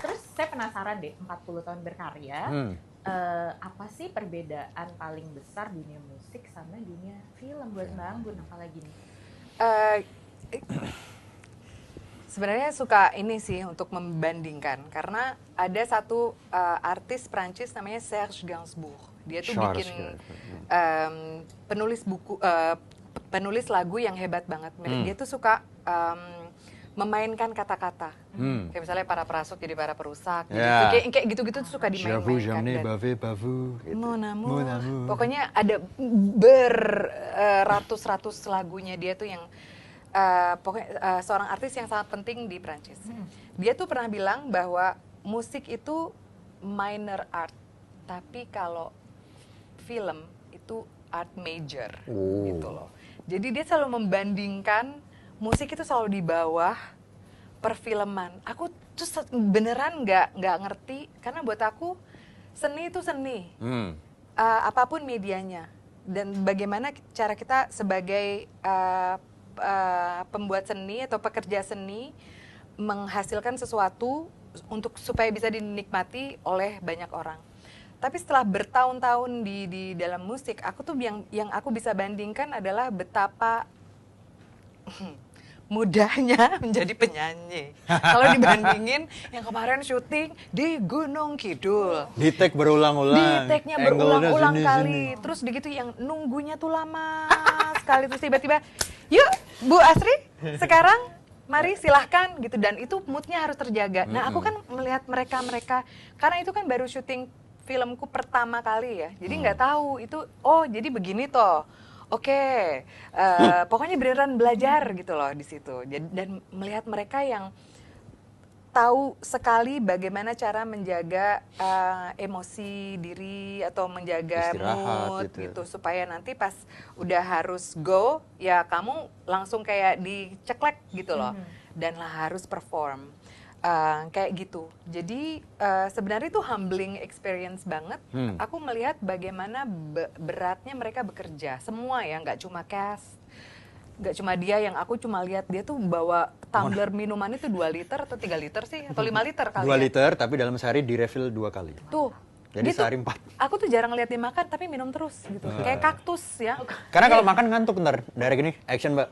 Terus saya penasaran deh, 40 tahun berkarya, apa sih perbedaan paling besar dunia musik sama dunia film buat Mbak Anggun, apalagi nih? Eh, Sebenarnya suka ini sih untuk membandingkan karena ada satu artis Prancis namanya Serge Gainsbourg. Dia tuh Charles bikin Gainsbourg. penulis lagu yang hebat banget. Dia tuh suka memainkan kata-kata. Kayak misalnya para perasuk jadi para perusak. Ya. Kayak gitu-gitu tuh suka J'avoue, dimainkan. j'amenais, Dan- bavé, bavou. Gitu. Mon amour. Mon amour. Pokoknya ada beratus-ratus lagunya dia tuh yang pokoknya seorang artis yang sangat penting di Prancis. Dia tuh pernah bilang bahwa musik itu minor art, tapi kalau film itu art major gitu loh. Jadi dia selalu membandingkan musik itu selalu di bawah perfilman. Aku tuh beneran nggak ngerti karena buat aku seni itu seni. Apapun medianya dan bagaimana cara kita sebagai pembuat seni atau pekerja seni menghasilkan sesuatu untuk supaya bisa dinikmati oleh banyak orang. Tapi setelah bertahun-tahun di dalam musik, aku tuh yang aku bisa bandingkan adalah betapa mudahnya menjadi penyanyi. Kalau dibandingin yang kemarin syuting di Gunung Kidul. Di take berulang-ulang. Di take-nya Angle-nya berulang-ulang sini, kali. sini. Terus begitu yang nunggunya tuh lama sekali. Terus tiba-tiba, yuk Bu Asri, sekarang mari silahkan gitu. Dan itu moodnya harus terjaga. Nah aku kan melihat mereka-mereka, karena itu kan baru syuting filmku pertama kali ya. Jadi nggak tahu itu, oh jadi begini toh. Oke, pokoknya beneran belajar gitu loh di situ. Dan melihat mereka yang tahu sekali bagaimana cara menjaga emosi diri atau menjaga Istirahat mood gitu. gitu supaya nanti pas udah harus go ya kamu langsung kayak diceklek gitu loh dan lah harus perform. Kayak gitu. Jadi sebenarnya itu humbling experience banget. Aku melihat bagaimana beratnya mereka bekerja. Semua ya, nggak cuma cast, nggak cuma dia yang aku cuma lihat dia tuh bawa tumbler minuman itu 2 liter atau 3 liter sih atau 5 liter kali 2 ya. liter, tapi dalam sehari di refill 2 kali. Tuh. Jadi gitu. sehari 4. Aku tuh jarang lihat dia makan tapi minum terus gitu. Kayak kaktus ya. Karena kalau makan ngantuk ntar. Dari gini, action Mbak.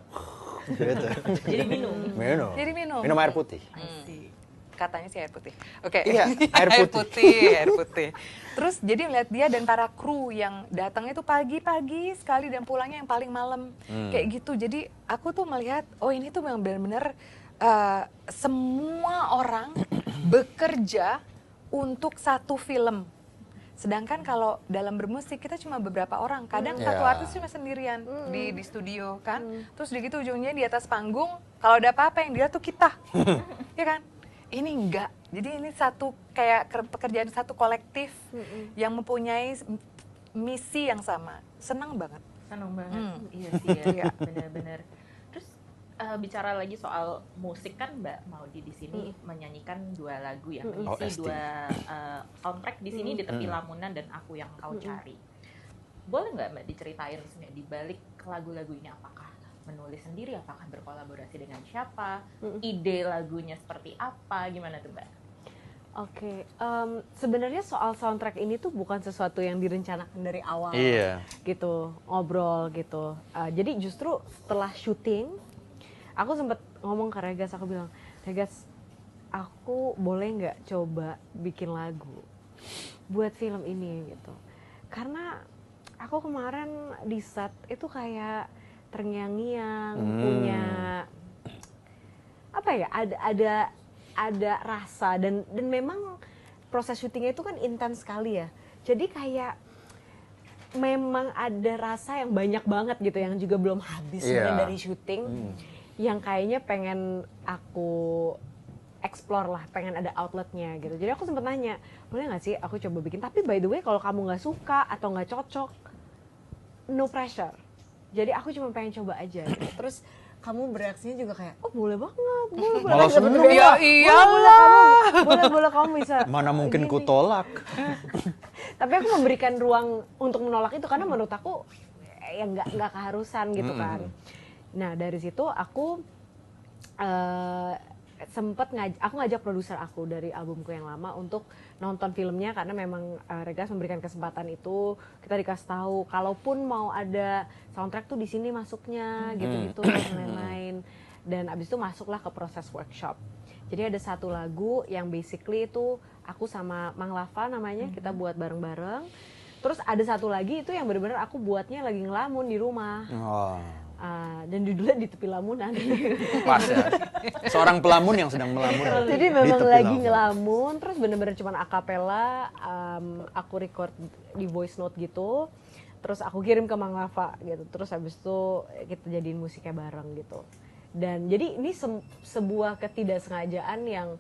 Gitu. Jadi minum. Minum. Jadi minum. Minum air putih. Katanya sih air putih. Oke. Iya, air Air putih. Terus jadi melihat dia dan para kru yang datangnya tuh pagi-pagi sekali dan pulangnya yang paling malam. Kayak gitu. Jadi aku tuh melihat, oh ini tuh memang benar-benar semua orang bekerja untuk satu film. Sedangkan kalau dalam bermusik kita cuma beberapa orang. Kadang satu artis cuma sendirian di studio kan. Terus begitu ujungnya di atas panggung, kalau ada apa-apa yang dia tuh kita. Ya kan? Ini enggak. Jadi ini satu kayak pekerjaan satu kolektif yang mempunyai misi yang sama. Senang banget. Seneng banget. Iya sih ya, benar-benar. Terus bicara lagi soal musik kan Mbak Maudy di sini menyanyikan 2 lagu ya, mengisi 2 soundtrack di sini di Tepi Lamunan dan Aku Yang Kau Cari. Boleh nggak Mbak diceritain sebenarnya di balik lagu-lagu ini apakah menulis sendiri, apakah berkolaborasi dengan siapa, ide lagunya seperti apa, gimana tuh Mbak? Oke, sebenarnya soal soundtrack ini tuh bukan sesuatu yang direncanakan dari awal, Iya. gitu, ngobrol gitu. Jadi justru setelah syuting, aku sempet ngomong ke Regas, aku bilang, Regas, aku boleh nggak coba bikin lagu buat film ini gitu. Karena aku kemarin di set itu kayak terngiang-ngiang, punya apa ya, ada rasa dan memang proses syutingnya itu kan intens sekali ya. Jadi kayak memang ada rasa yang banyak banget gitu yang juga belum habis sebenarnya dari syuting. Yang kayaknya pengen aku explore lah, pengen ada outletnya gitu. Jadi aku sempet nanya, boleh nggak sih aku coba bikin? Tapi by the way kalau kamu nggak suka atau nggak cocok, no pressure. Jadi aku cuma pengen coba aja. Gitu. Terus kamu bereaksinya juga kayak, oh boleh banget, boleh. Malah seneng. Ya iyalah. Boleh kamu bisa. Mana mungkin gini. ku tolak. Tapi aku memberikan ruang untuk menolak itu karena menurut aku ya nggak keharusan gitu kan. Nah dari situ aku aku ngajak produser aku dari albumku yang lama untuk nonton filmnya karena memang Regas memberikan kesempatan itu. Kita dikasih tahu kalaupun mau ada soundtrack tuh di sini masuknya gitu-gitu dan lain-lain. Dan abis itu masuklah ke proses workshop. Jadi ada satu lagu yang basically itu aku sama Mang Lava namanya, kita buat bareng-bareng. Terus ada satu lagi itu yang benar-benar aku buatnya lagi ngelamun di rumah. Oh. Dan judulnya Di Tepi Lamunan. Pas ya. Seorang pelamun yang sedang melamun. Jadi di memang tepi lagi laut. ngelamun, terus bener-bener cuman acapella, aku record di voice note gitu, terus aku kirim ke Mang Lava gitu, terus habis itu kita jadiin musiknya bareng gitu. Dan jadi ini sebuah ketidaksengajaan yang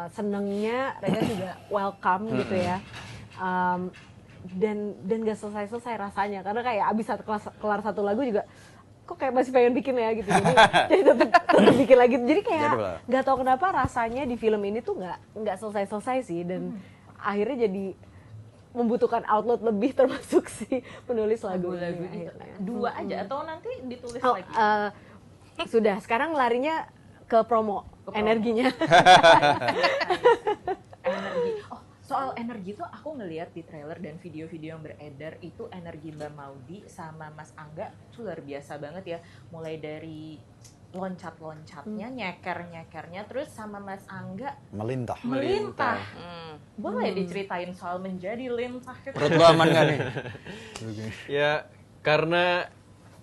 senengnya Rega juga welcome gitu ya. Dan gak selesai rasanya karena kayak abis kelar satu lagu juga kok kayak masih pengen bikin ya gitu jadi tetap bikin lagi jadi kayak nggak tahu kenapa rasanya di film ini tuh nggak selesai sih dan akhirnya jadi membutuhkan outlet lebih termasuk si penulis lagu ini akhirnya. 2 aja atau nanti ditulis lagi? Sudah sekarang larinya ke promo. Energinya. Energi. Oh, soal energi tuh aku ngelihat di trailer dan video-video yang beredar itu energi Mbak Maudy sama Mas Angga tuh luar biasa banget ya. Mulai dari loncat-loncatnya, nyeker-nyekernya, terus sama Mas Angga Melintah. Boleh diceritain soal menjadi lintah itu? Perut lu aman gak nih? Ya, karena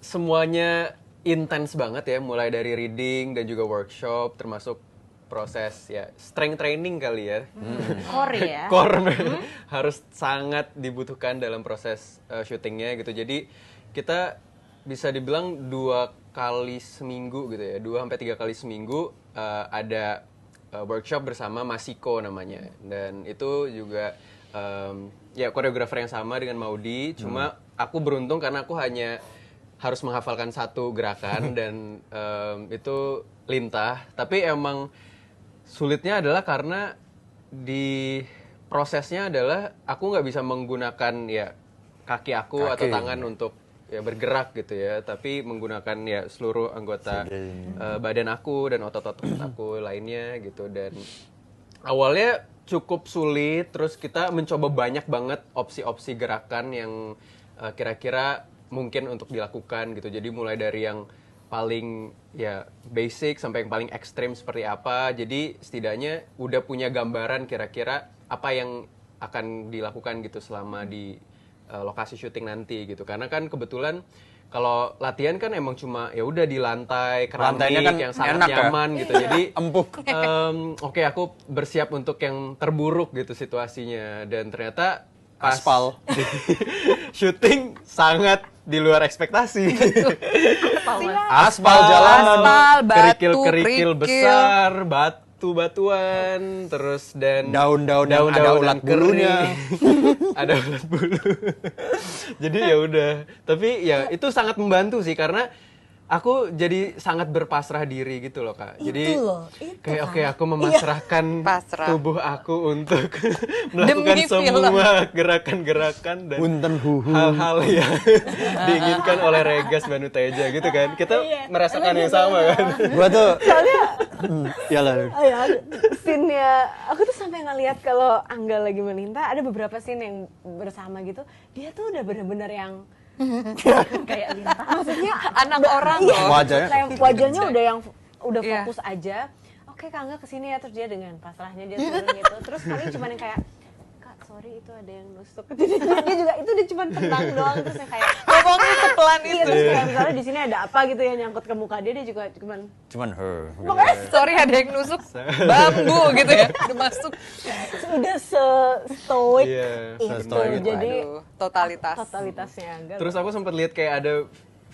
semuanya intens banget ya, mulai dari reading dan juga workshop, termasuk proses ya strength training kali ya. Core ya? Core harus sangat dibutuhkan dalam proses syutingnya gitu. Jadi kita bisa dibilang 2 kali seminggu gitu ya, 2-3 kali seminggu ada workshop bersama Masiko namanya. Dan itu juga ya koreografer yang sama dengan Maudy, cuma aku beruntung karena aku hanya harus menghafalkan satu gerakan dan itu lintah. Tapi emang sulitnya adalah karena di prosesnya adalah aku nggak bisa menggunakan ya kaki aku atau tangan untuk ya bergerak gitu ya, tapi menggunakan ya seluruh anggota badan aku dan otot-otot aku lainnya gitu. Dan awalnya cukup sulit, terus kita mencoba banyak banget opsi-opsi gerakan yang kira-kira mungkin untuk dilakukan gitu. Jadi mulai dari yang paling ya basic sampai yang paling ekstrim seperti apa. Jadi setidaknya udah punya gambaran kira-kira apa yang akan dilakukan gitu selama di lokasi syuting nanti gitu. Karena kan kebetulan kalau latihan kan emang cuma ya udah di lantai keramik kan yang sangat nyaman ya? Gitu. Jadi empuk. Oke, aku bersiap untuk yang terburuk gitu situasinya, dan ternyata aspal syuting sangat di luar ekspektasi. Aspal jalanan, kerikil besar, batu-batuan, terus dan daun-daun yang ada ulat bulunya. Ada ulat bulu. Jadi ya udah, tapi ya itu sangat membantu sih karena aku jadi sangat berpasrah diri gitu loh Kak. Jadi kayak oke, aku memasrahkan tubuh aku untuk melakukan semua gerakan-gerakan dan hal-hal yang diinginkan oleh Regas Banu Teja gitu kan. Kita merasakan yang sama kan. Gua tuh Soalnya Iyalah. Oh ya, scene-nya aku tuh sampai ngeliat kalau Angga lagi melinta ada beberapa scene yang bersama gitu. Dia tuh udah bener-bener yang Kayak Linta. maksudnya Anak orang iya, loh. Wajahnya. kayak wajahnya udah yang udah Iya. fokus aja. Oke, Kak Angga kesini ya, terus dia dengan pasrahnya dia turun gitu. Terus kali cuma yang kayak, Kak sorry itu ada yang nusuk. Dia juga itu udah cuma tenang doang, terus yang kayak Ngomongnya sepelan iya, itu. terus kayak misalnya di sini ada apa gitu yang nyangkut ke muka dia juga Cuman her. Sorry ada yang nusuk bambu gitu ya. Udah masuk. udah stoic Iya, itu. se-stoic. Jadi Aduh, totalitas. totalitasnya Angga. Terus aku sempat lihat kayak ada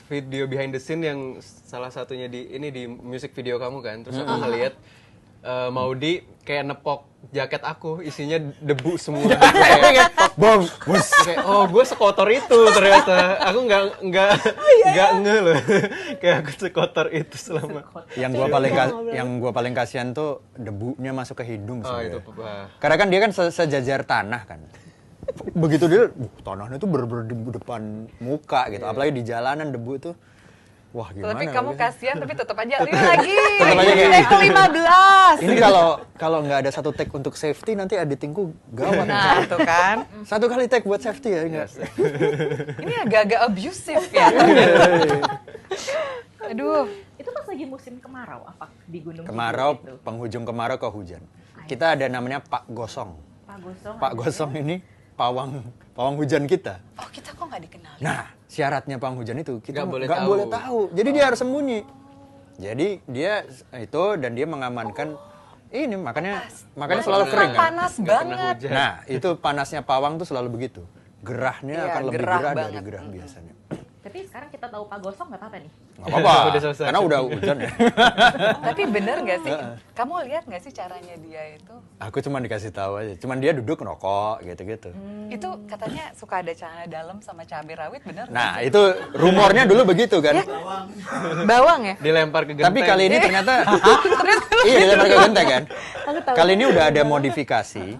video behind the scene yang salah satunya di music video kamu kan. Terus aku ngeliat Maudy kayak nepok jaket aku isinya debu semua. Kayak Bom. Bus. kayak oh gue sekotor itu ternyata. Aku nggak nge loh. Kayak aku sekotor itu selama. Yang gua paling kasihan tuh debunya masuk ke hidung Oh sebenarnya. itu apa? Karena kan dia kan sejajar tanah kan. Begitu dia, tanahnya tuh bener-bener di depan muka gitu. Apalagi di jalanan debu tuh, wah gimana? Tapi kamu gitu. kasihan tapi tetap aja Rio lagi. Tetap aja kayak Take ke-15. Ini kalau nggak ada satu take untuk safety nanti editingku gawat. Nah, tuh kan. Satu kali take buat safety ya enggak? Ini agak-agak abusive ya. Aduh. Itu pas lagi musim kemarau apa di Gunung Kemarau, Kidul itu? penghujung kemarau ke hujan. Kita ada namanya Pak Gosong. Pak Gosong. Pak Gosong ini pawang hujan kita. Oh, kita kok nggak dikenal? Nah, syaratnya pawang hujan itu kita Nggak boleh nggak tahu. boleh tahu. Jadi dia harus sembunyi. Jadi dia itu dan dia mengamankan ini makanya selalu pernah- kering kan. Panas Nggak pernah banget. hujan. Nah, itu panasnya pawang tuh selalu begitu. Gerahnya Iya, akan lebih gerah gerah dari banget. gerah biasanya. Tapi sekarang kita tahu Pak Gosong nggak apa-apa nih. Nggak apa-apa, Udah selesai. karena udah hujan ya. Tapi bener nggak sih? Kamu lihat nggak sih caranya dia itu? Aku cuma dikasih tahu aja. Cuman dia duduk ngerokok gitu-gitu. Itu katanya suka ada celana dalam sama cabai rawit, bener? nggak Nah, sih? itu rumornya dulu begitu kan. Bawang ya? Dilempar ke genteng. Tapi kali ini ternyata iya dilempar ke genteng kan. Kali ini udah ada modifikasi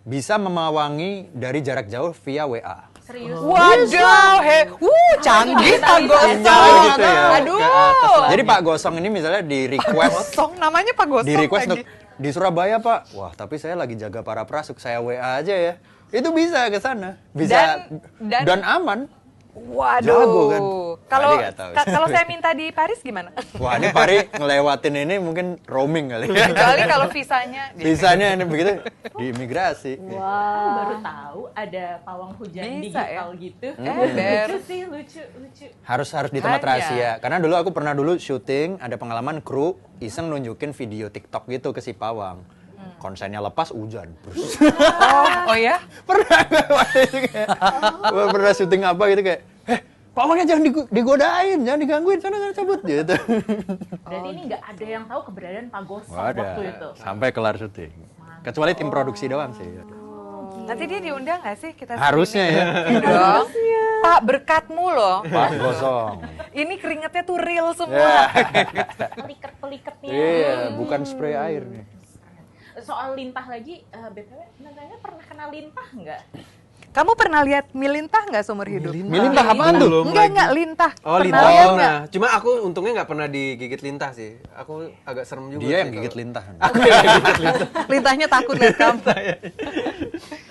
bisa memawangi dari jarak jauh via WA. Serius. Waduh, canggih Pak Gosong. gitu ya, Aduh. ke atas lah. Jadi Pak Gosong ini misalnya di request Gosong, namanya Pak Gosong di request lagi. untuk di Surabaya Pak. Wah, tapi saya lagi jaga para prasuk, saya WA aja ya. Itu bisa ke sana. Bisa dan aman. Waduh. Jago kan? Kalau Tadi nggak tahu. kalau saya minta di Paris gimana? Wah, ini Pari ngelewatin ini mungkin roaming kali ya. Kecuali kalau visanya. Bisanya ini begitu di imigrasi. Aku baru tahu ada pawang hujan Bisa, digital gitu. Ember. Lucu sih, lucu. Harus di tempat Hanya. rahasia. Karena dulu aku pernah syuting, ada pengalaman kru iseng nunjukin video TikTok gitu ke si pawang. Konsennya lepas hujan. Oh ya? Pernah waktu itu kayak pernah syuting apa gitu kayak, pawangnya jangan digodain, jangan digangguin, sana cabut gitu. Berarti ini nggak ada yang tahu keberadaan Pak Gosong Ada waktu itu. sampai kelar syuting. Kecuali tim produksi doang sih. Nanti dia diundang nggak sih kita? Harusnya ya. Iya dong. Pak, berkatmu loh. Pak Gosong. Ini keringetnya tuh real Ya. semua. Peliket-peliketnya. Iya, bukan spray air nih. Soal lintah lagi, BTW, Naganya pernah kena lintah nggak? Kamu pernah lihat milintah nggak seumur hidup? Milintah apaan tuh? Enggak, lintah. Oh, Pernah lintah. lihat Oh, nggak? nah. Cuma aku untungnya nggak pernah digigit lintah sih. Aku agak serem juga. Dia sih yang gigit kalau- lintah. Aku yang gigit lintah. Lintahnya takut lihat kamu.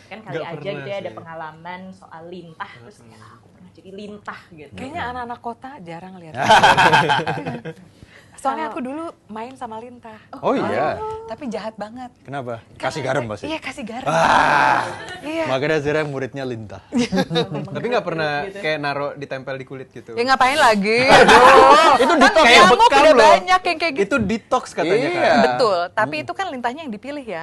Kan kali Nggak aja pernah gitu ya ada sih. pengalaman soal lintah. Terus kayak, aku pernah jadi lintah gitu. Kayaknya anak-anak kota jarang lihat. Soalnya aku dulu main sama lintah. Oh iya. Tapi jahat banget. Kenapa? Kasih garam pasti. Iya, kasih garam. Ah, Iya. makanya Zira muridnya lintah. Tapi nggak pernah kayak naro ditempel di kulit gitu. Ya ngapain lagi? Aduh. Itu Kan detox kayak nyamuk bekam udah loh. banyak yang kayak gitu. Itu detox katanya Iya. kan. Betul, tapi itu kan lintahnya yang dipilih ya.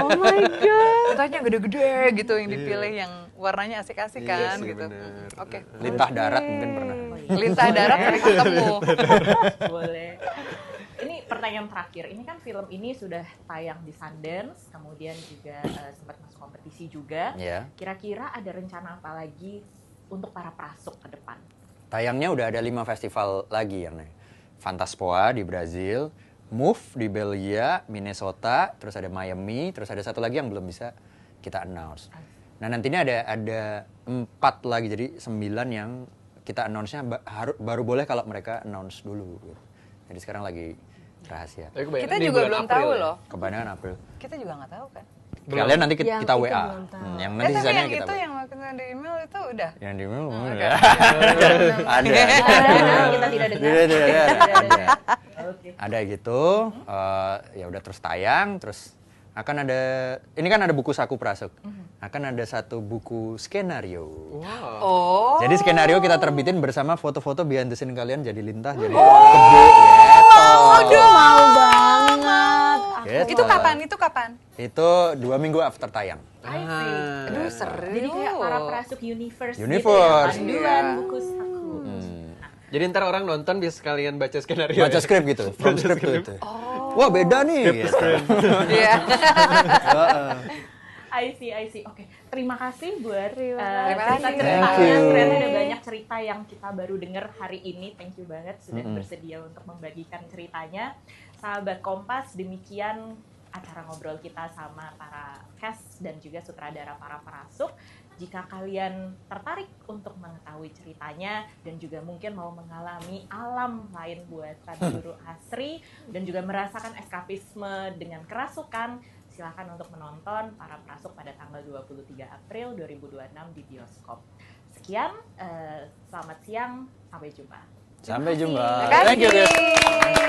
Oh my god. Lintahnya gede-gede gitu yang dipilih yang warnanya asik-asik Iya kan sih, gitu. bener. Oke. Lintah darat mungkin pernah. Lintah darat sering ketemu. Boleh. Ini pertanyaan terakhir. Ini kan film ini sudah tayang di Sundance, kemudian juga sempat masuk kompetisi juga. Iya. Kira-kira ada rencana apa lagi untuk para prasuk ke depan? Tayangnya udah ada 5 festival lagi ya nih. Fantaspoa di Brazil, Move di Belgia, Minnesota, terus ada Miami, terus ada satu lagi yang belum bisa kita announce. Nah nantinya ada 4 lagi, jadi 9 yang kita announce-nya baru boleh kalau mereka announce dulu. Gitu. Jadi sekarang lagi rahasia. Tapi kebanyakan Kita di juga bulan belum April tahu ya. loh. Kebanyakan April. Kita juga nggak tahu kan. Kalian nanti Yang kita itu WA. belum tahu. Yang nanti Tapi sisanya yang kita itu WA. yang waktu itu di email itu udah. Yang di mail Udah. ada. Kita tidak dengar. Ada. Oke. Ada gitu. Ya udah terus tayang, terus akan ada ini kan ada buku Saku Prasuk. Akan ada satu buku skenario. Wow. Oh. Jadi skenario kita terbitin bersama foto-foto behind the scene kalian jadi lintah, jadi gede gitu. Mau banget. Gitu. Itu kapan? Itu kapan? Itu 2 minggu after tayang. I see. Aduh, seru. Jadi kayak para prasuk universe, Universe. gitu ya. Panduan Iya. buku Saku. Jadi ntar orang nonton bisa sekalian baca skenario. Baca ya? skrip gitu, from script to itu. Wah beda nih. Gitu. Iya. I see. Oke, terima kasih buat kasih. cerita-ceritanya. Thank you. Ternyata ada banyak cerita yang kita baru dengar hari ini. Thank you banget sudah bersedia untuk membagikan ceritanya. Sahabat Kompas, demikian acara ngobrol kita sama para cast dan juga sutradara para prasuk. Jika kalian tertarik untuk mengetahui ceritanya dan juga mungkin mau mengalami alam lain buat Guru Asri dan juga merasakan eskapisme dengan kerasukan, silakan untuk menonton para prasuk pada tanggal 23 April 2026 di bioskop. Sekian, selamat siang, sampai jumpa. Sampai jumpa. Terima Thank you guys. kasih.